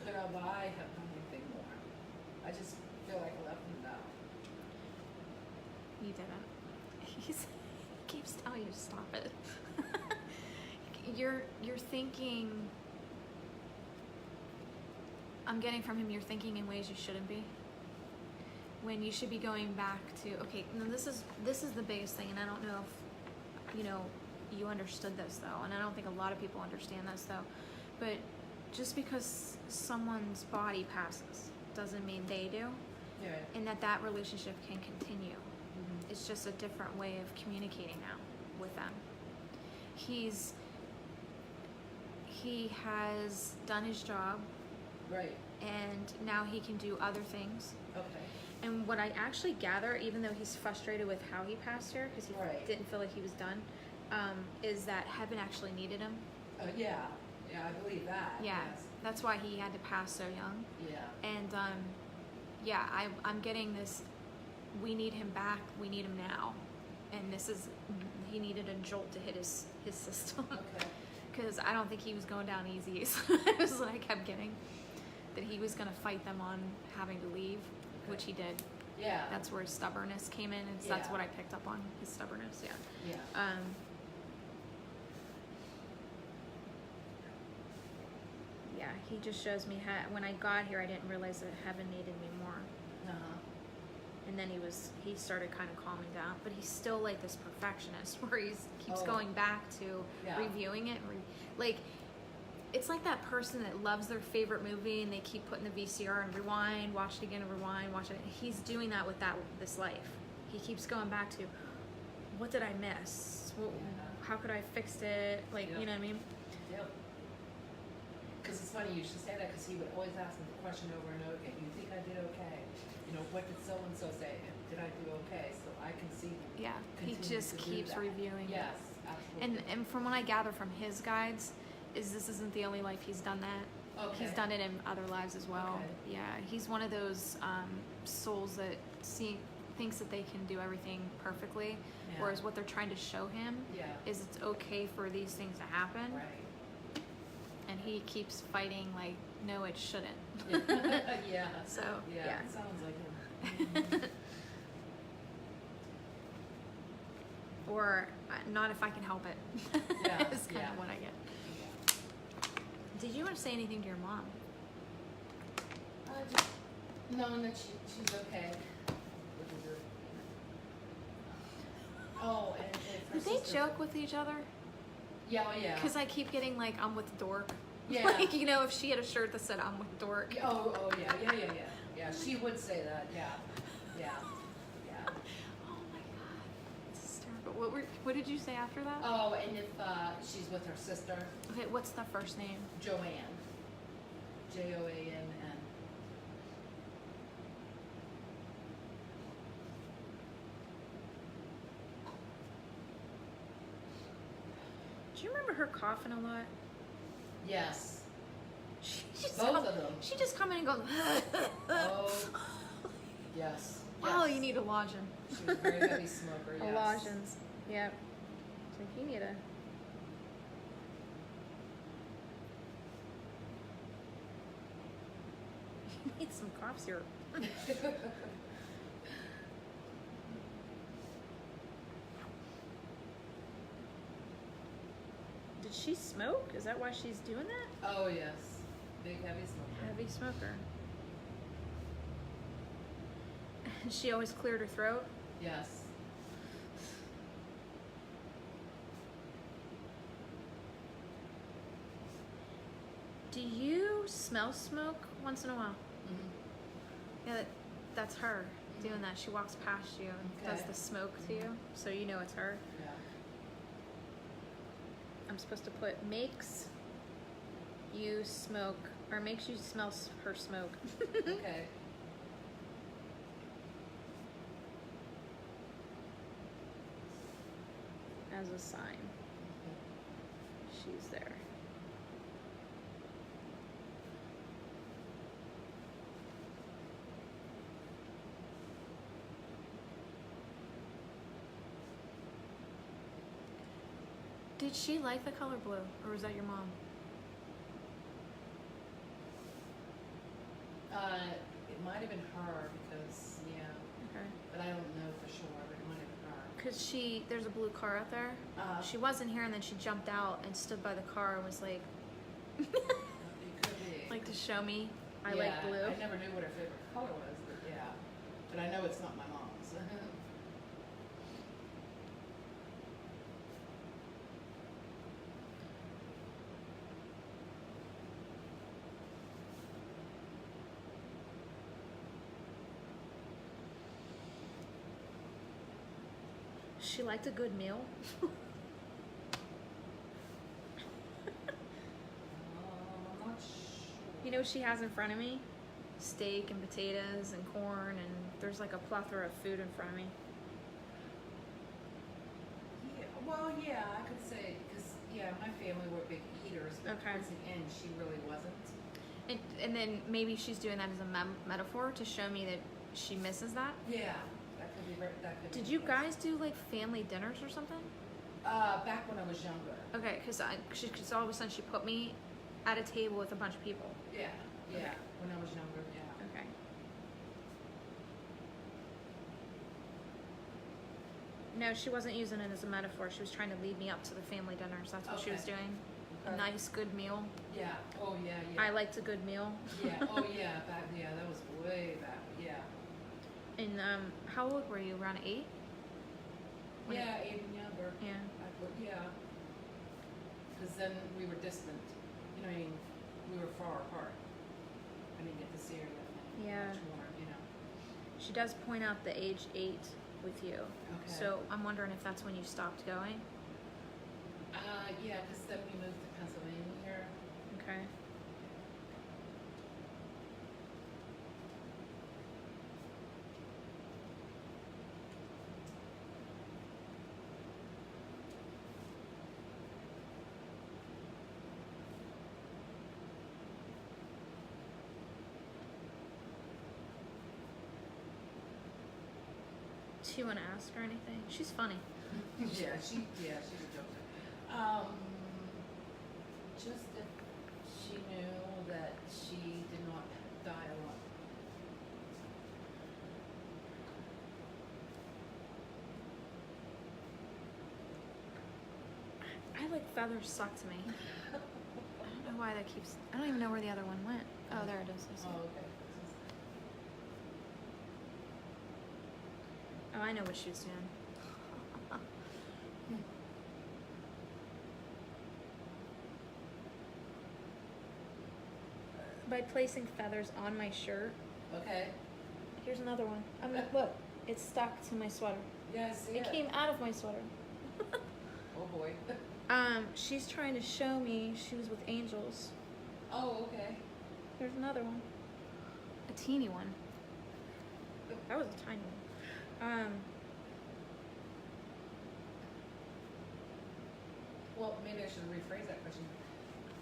could I have done anything more? I just feel like I left him down. You didn't. He keeps telling you to stop it. You're thinking. I'm getting from him, you're thinking in ways you shouldn't be. When you should be going back to, okay, now this is the biggest thing, and I don't know if you understood this though, and I don't think a lot of people understand this though. But just because someone's body passes doesn't mean they do, Yeah. and that relationship can continue. Mm-hmm. It's just a different way of communicating now with them. He has done his job, Right. and now he can do other things. Okay. And what I actually gather, even though he's frustrated with how he passed here, because he Right. didn't feel like he was done, is that heaven actually needed him. Yeah. Yeah, I believe that. Yeah, Yes. that's why he had to pass so young. Yeah. And yeah, I'm getting this. We need him back. We need him now. And he needed a jolt to hit his system. Okay. Because I don't think he was going down easy. So this is what I kept getting. That he was going to fight them on having to leave, which he did. Yeah. That's where his stubbornness came in, and so that's Yeah. what I picked up on, his stubbornness. Yeah. Yeah. Yeah, he just shows me when I got here, I didn't realize that heaven needed me more. Uh-huh. And then he started kind of calming down, but he's still like this perfectionist where he keeps Oh. going back to Yeah. reviewing it. Like, it's like that person that loves their favorite movie and they keep putting the VCR and rewind, watch it again and rewind, watch it. He's doing that with this life. He keeps going back to, what did I miss? How could I have fixed it? Like, Yeah. you know what I mean? Yep. Because it's funny you should say that, because he would always ask me the question over and over again. You think I did okay? What did so and so say? Did I do okay? So I can see. Yeah, he Continue just to do keeps that. reviewing Yes, it. absolutely. And from what I gather from his guides, this isn't the only life he's done that. Okay. He's done it in other lives as well. Okay. Yeah, he's one of those souls that thinks that they can do everything perfectly, Yeah. whereas what they're trying to show him Yeah. is it's okay for these things to happen, Right. and he keeps fighting like, no, it shouldn't. Yeah. yeah. So, Yeah. yeah. It sounds like him. Or not if I can help it. Yeah, It's kind yeah. of what I get. Yeah. Did you want to say anything to your mom? Just knowing that she's okay. Oh, and if her Did they sister- joke with each other? Yeah, oh, yeah. Because I keep getting like, I'm with Dork. Yeah. Like, if she had a shirt that said I'm with Dork. Oh, yeah. Yeah, she would say that, yeah, yeah, yeah. Oh my god, it's hysterical. What did you say after that? Oh, and if, she's with her sister, Okay, what's the first name? Joanne. Joann. Do you remember her coughing a lot? Yes, She just both of them. She just come in and goes. Oh, yes. Oh, yes. you need a lozenge. She was a very heavy smoker, yes. A lozenge. Yep. It's like you need a. You need some cough syrup. Did she smoke? Is that why she's doing that? Oh, yes. Big heavy smoker. Heavy smoker. She always cleared her throat. Yes. Do you smell smoke once in a while? Mm-hmm. Yeah, that's her doing that. She walks past you and does Okay. the smoke to you, so you know it's her. Yeah. I'm supposed to put makes you smoke, or makes you smell her smoke. Okay. As a sign. She's there. Did she like the color blue, or was that your mom? It might have been her because, yeah, Okay. but I don't know for sure, but it might have been her. Cause there's a blue car out there. She wasn't here, and then she jumped out and stood by the car and was like, It could be. like to show me I Yeah, like blue. I never knew what her favorite color was, but yeah. But I know it's not my mom's. She liked a good meal. I'm not sure. You know what she has in front of me? Steak and potatoes and corn, and there's like a plethora of food in front of me. Yeah, well, yeah, I could say, because, yeah, my family were big eaters, but Okay. towards the end, she really wasn't. And then maybe she's doing that as a metaphor to show me that she misses that. Yeah, that could be, that could be. Did you the guys do like family dinners or something? case. Back when I was younger. Okay, because all of a sudden she put me at a table with a bunch of people. Yeah, yeah, Okay. when I was younger, yeah. Okay. No, she wasn't using it as a metaphor. She was trying to lead me up to the family dinners. That's what she was Okay. doing. A Okay. nice, good meal. Yeah, oh, yeah, yeah. I liked a good meal. Yeah, oh, yeah, yeah, that was way back, yeah. And how old were you? Around 8? When Yeah, even younger. Yeah. Yeah. Because then we were distant. You know, I mean, we were far apart. I didn't get to see her that Yeah. much more, you know. She does point out the age 8 with you. Okay. So I'm wondering if that's when you stopped going. Yeah, because then we moved to Pennsylvania. Okay. Do you want to ask her anything? She's funny. Yeah, she's a joker. Just that she knew that she did not die alone. I like feathers suck to me. I don't know why that keeps. I don't even know where the other one went. Oh, there it is. I see. Oh, okay. Oh, I know what she was doing. By placing feathers on my shirt, Okay. Here's another one. I mean, look, it's stuck to my sweater. Yeah, I see It came out of my sweater. Oh boy. She's trying to show me she was with angels. Oh, okay. Here's another one. A teeny one. That was a tiny one. Well, maybe I should rephrase that question.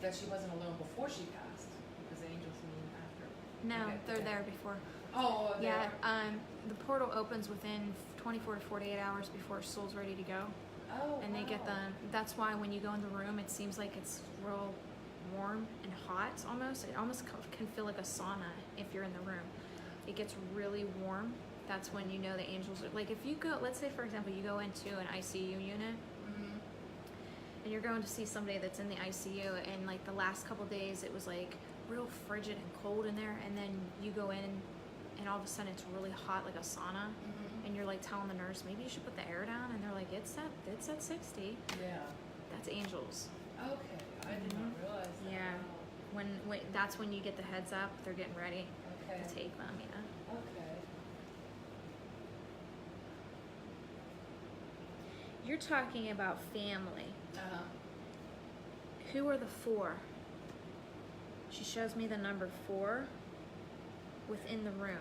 That she wasn't alone before she passed, because angels mean after. No, Okay, they're okay. there before. Oh, Yeah, there. the portal opens within 24 to 48 hours before soul's ready to go. Oh, And they get wow. them. That's why when you go in the room, it seems like it's real warm and hot almost. It almost can feel like a sauna if you're in the room. It gets really warm. That's when you know the angels are, like if you go, let's say for example, you go into an ICU unit Mm-hmm. and you're going to see somebody that's in the ICU and like the last couple days it was like real frigid and cold in there, and then you go in and all of a sudden it's really hot like a sauna. Mm-hmm. And you're like telling the nurse, maybe you should put the air down, and they're like, it's at 60. Yeah. That's angels. Okay. I did not realize that. Yeah. Wow. When that's when you get the heads up, they're getting ready Okay. to take them. Yeah. Okay. You're talking about family. Uh-huh. Who are the four? She shows me the number 4 within the room.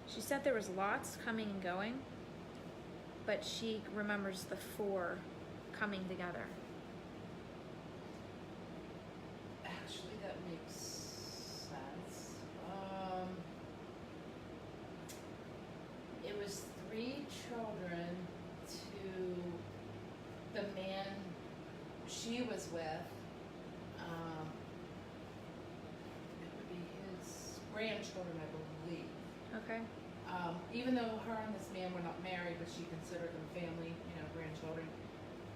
She said there was lots coming and going, but she remembers the 4 coming together. Actually, that makes sense. It was 3 children to the man she was with. It would be his grandchildren, I believe. Okay. Even though her and this man were not married, but she considered them family, grandchildren,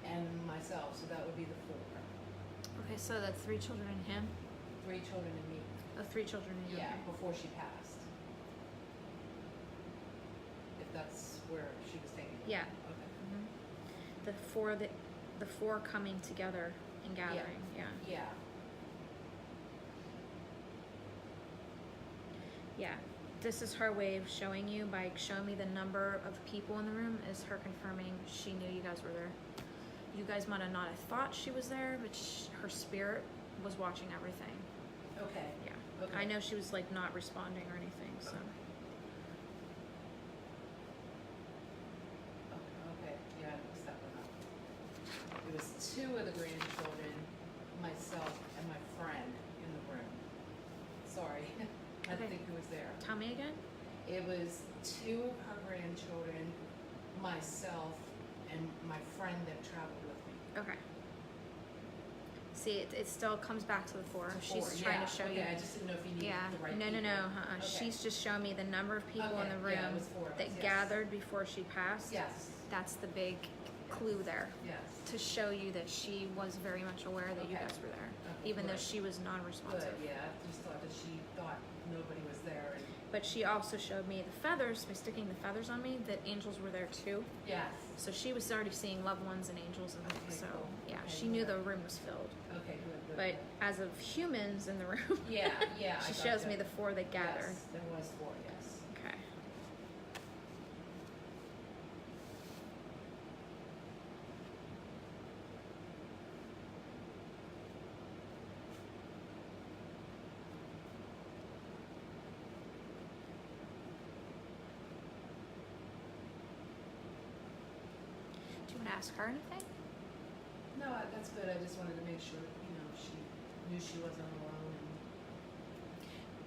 and myself, so that would be the 4. Okay, so that's 3 children in him. 3 children and me. Oh, 3 children in him. Yeah, before she passed. If that's where she was taking it. Yeah. Okay. The 4 coming together and gathering. Yeah. Yeah. Yeah. This is her way of showing you by showing me the number of people in the room is her confirming she knew you guys were there. You guys might have not have thought she was there, but her spirit was watching everything. Okay. Yeah. Okay. I know she was like not responding or anything, so. Okay. Yeah, I mixed that one up. It was 2 of the grandchildren, myself, and my friend in the room. Sorry. I Okay. didn't think who was there. Tell me again? It was 2 of her grandchildren, myself, and my friend that traveled with me. Okay. See, it still comes back to the 4. To She's 4, trying yeah. to show Okay, you. I just didn't know if you needed Yeah. the right No. people. Okay. She's just showing me the number of people in Okay, the room yeah, it was 4 of that us, yes. gathered before she passed. Yes. That's the big clue there. Yes. To show you that she was very much aware that you Okay. guys were there, Okay, even though good. she was Good, non-responsive. yeah. I just thought that she thought nobody was there. And But she also showed me the feathers, by sticking the feathers on me, that angels were there too. yes. So she was already seeing loved ones and angels and things. Okay, So cool. yeah, Okay, she knew good. the room was filled. Okay, good. But good. as of humans in the room, Yeah, yeah. she I shows gotcha. me the 4 that gathered. Yes, there was 4, yes. Okay. Do you want to ask her anything? No, that's good. I just wanted to make sure, she knew she wasn't alone.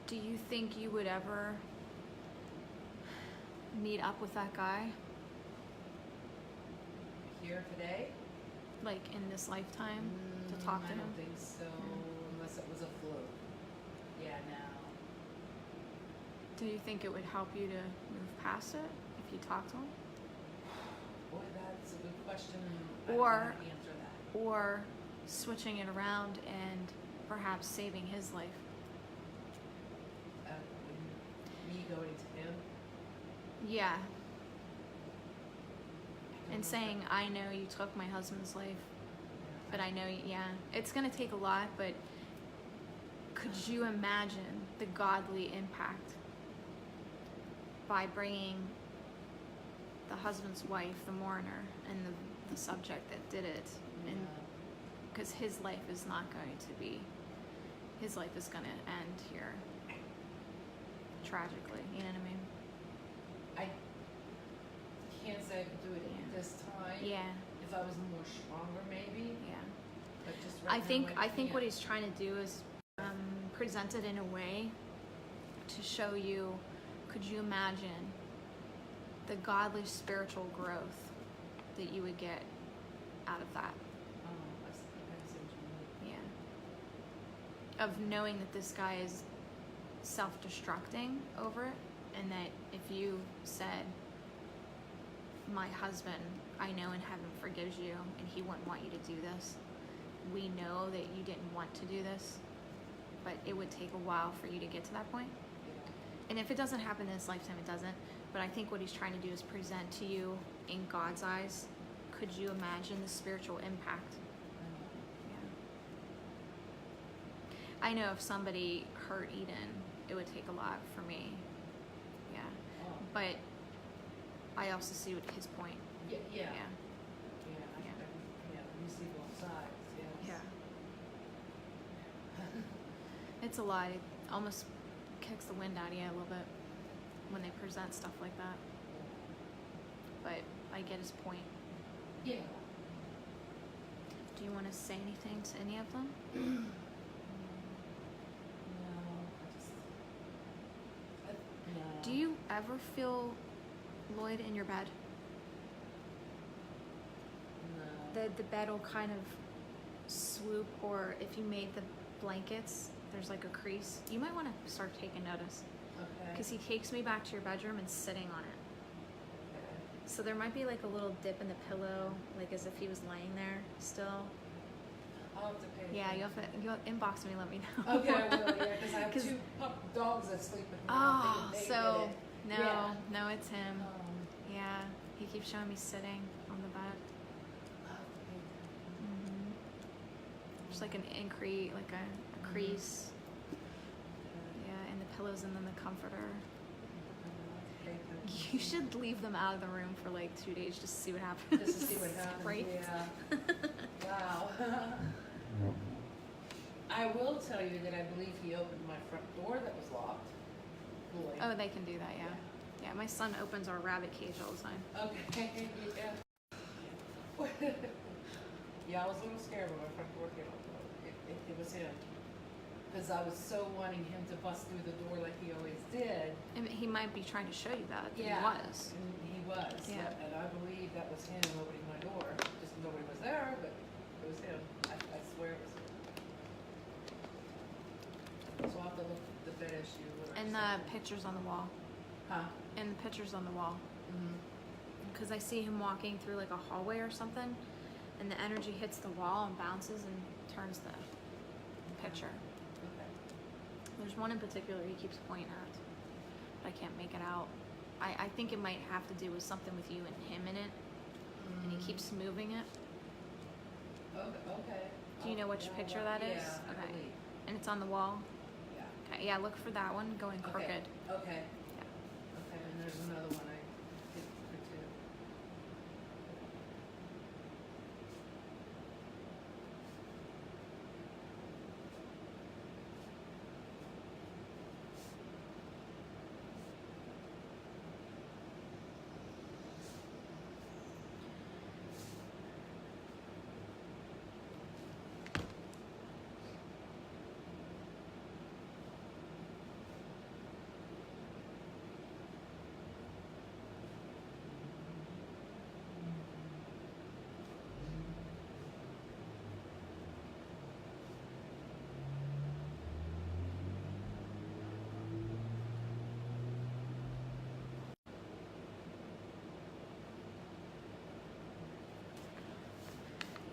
Do you think you would ever meet up with that guy, Here today? like in this lifetime, to talk to I him? don't think so, unless it was a fluke. Yeah, no. Do you think it would help you to move past it if you talk to him? Boy, that's a good question. Or- I don't know how to answer that. Or switching it around and perhaps saving his life? Me going to him? Yeah, I don't know and if saying, I know you took my husband's life, but I know, yeah, it's gonna take a lot, but could you imagine the godly impact by bringing the husband's wife, the mourner, and the subject that did it, and because his life is not going to be, his life is going to end here tragically, you know what I mean? I can't say I could do it Yeah. this time. Yeah, If I was more stronger, maybe. yeah. But just right now, I think what can't. he's trying to do is present it in a way to show you, could you imagine the godly spiritual growth that you would get out of that? I see what you mean. Yeah. Of knowing that this guy is self-destructing over it, and that if you said, my husband, I know in heaven forgives you, and he wouldn't want you to do this. We know that you didn't want to do this, but it would take a while for you to get to that point. And if it doesn't happen in this lifetime, it doesn't. But I think what he's trying to do is present to you in God's eyes. Could you imagine the spiritual impact? Yeah. I know if somebody hurt Eden, it would take a lot for me. Yeah. Oh. But I also see what his point. Yeah. Yeah. You see both sides. Yes. Yeah. It's a lot. It almost kicks the wind out of you a little bit when they present stuff like that. But I get his point. Yeah. Do you want to say anything to any of them? No. Do you ever feel Lloyd in your bed? No. The bed will kind of swoop, or if you made the blankets, there's like a crease. You might want to start taking notice. Okay. Because he takes me back to your bedroom and sitting on it. Okay. So there might be like a little dip in the pillow, like as if he was laying there still. I'll have to pay. Yeah, you'll inbox me, let me know. Okay, I will, yeah, because I have 'Cause- two dogs that sleep with me. Oh, They so did it. Yeah. no, it's him. Um, Yeah, he keeps showing me sitting on the bed. I'll have to pay Mm-hmm. There's like an like a crease. Yeah, and the pillows and then the comforter. You should leave them out of the room for like 2 days just to see what happens. Just to see what happens. Right? Yeah. Wow. I will tell you that I believe he opened my front door that was locked. Boy. Oh, they can do that, yeah. Yeah, my son opens our rabbit cage all the time. Okay. Yeah. Yeah, I was a little scared when my front door came open. It was him. Because I was so wanting him to bust through the door like he always did. And he might be trying to show you that. Yeah. He was. And he was. Yeah. And I believe that was him opening my door. Just nobody was there, but it was him. I swear it was him. So I'll have to look at the bed issue. And the pictures on the wall. Huh? And the pictures on the wall. Mm-hmm. Because I see him walking through like a hallway or something, and the energy hits the wall and bounces and turns the picture. Okay. There's one in particular he keeps pointing at, but I can't make it out. I think it might have to do with something with you and him in it, and he keeps moving it. Okay. Do you know which picture that is? Yeah, I Okay. believe. And it's on the wall? Yeah. Okay, yeah, look for that one going crooked. Okay. Yeah. Okay, and there's another one I did for too.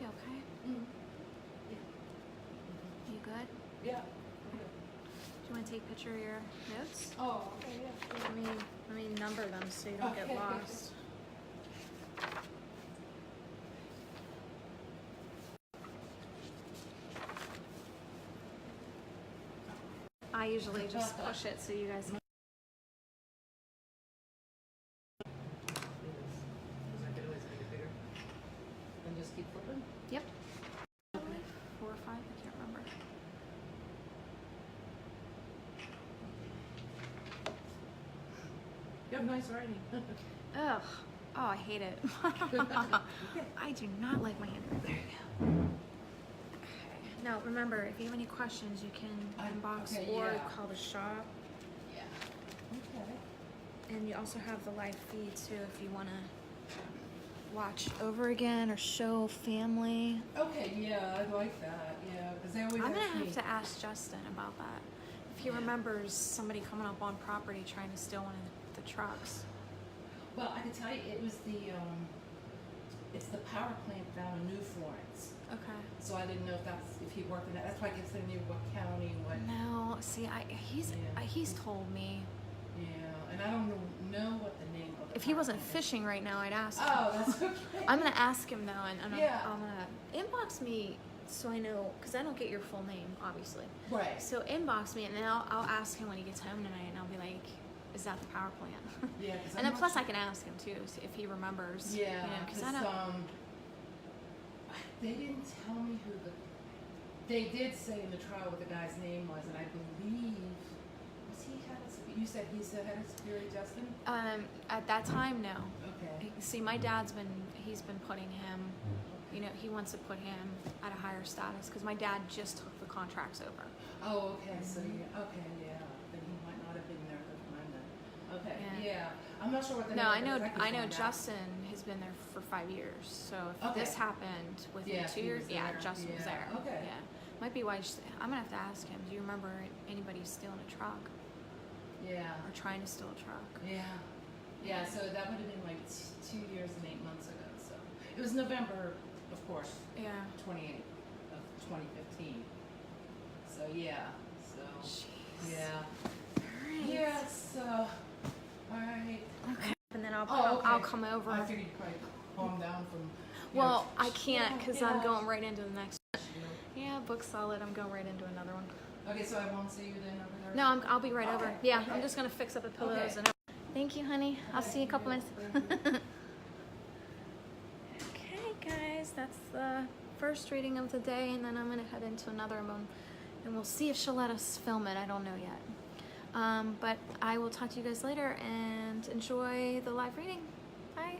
You okay? Mm. You good? Yeah. Do you want to take a picture of your notes? Oh, okay, yeah. Let me number them so you don't get Okay. lost. usually just push it so you guys can. I could always make it bigger. And just keep flipping? Yep. 4 or 5, I can't remember. You have nice writing. Ugh. Oh, I hate it. I do not like my handwriting. There you go. Okay. Now, remember, if you have any questions, you can inbox or call the shop. Yeah. Okay. And you also have the live feed, too, if you want to watch over again or show family. Okay, yeah, I like that. Yeah, because they always I'm going ask to me. have to ask Justin about that. If he remembers somebody coming up on property trying to steal one of the trucks. Well, I can tell you, it was it's the power plant down in New Florence. Okay. So I didn't know if he worked in that. That's why I guess they knew what county, what. No, see, he's told me. Yeah, and I don't know what the name of the. If he power wasn't plant is. fishing right now, I'd ask him. Oh, that's okay. I'm gonna ask him though, and I'm Yeah. gonna inbox me so I know, because I don't get your full name, obviously. Right. So inbox me, and then I'll ask him when he gets home tonight, and I'll be like, "Is that the power plant?" Yeah, because And then plus I can ask him too, see if he remembers. Yeah, because I don't. They didn't tell me who the. They did say in the trial what the guy's name was, and I believe was he head of. You said he's the head of security, Justin. At that time, no. Okay. See, my he's been putting him. He wants to put him at a higher status because my dad just took the contracts over. Oh, okay. So okay, yeah. Then he might not have been there at the time then. Okay. Yeah. I'm not sure what the No, name is. I know Justin has been there for 5 years. So if this happened within 2 years, Justin was there. Okay. Yeah. Might be why I'm gonna have to ask him. Do you remember anybody stealing a truck Yeah. or trying to steal a truck? Yeah. Yeah. So that would have been like 2 years and 8 months ago. So it was November, of course. Yeah. 28th of 2015. So yeah. So Jeez. yeah. Alright. Yeah. So all right. Okay. And then I'll okay. come over. I figured you'd probably calm down from. Well, I can't because I'm yeah. going right into the next. Yeah, book solid. I'm going right into another one. Okay, so I won't see you then over there. No, I'll be right over. Okay, Yeah, okay. I'm just gonna fix up the pillows Okay. and. Thank you, honey. I'll see you in a couple minutes. Thank you. Okay, guys, that's the first reading of the day, and then I'm gonna head into another one, and we'll see if she'll let us film it. I don't know yet. But I will talk to you guys later, and enjoy the live reading. Bye.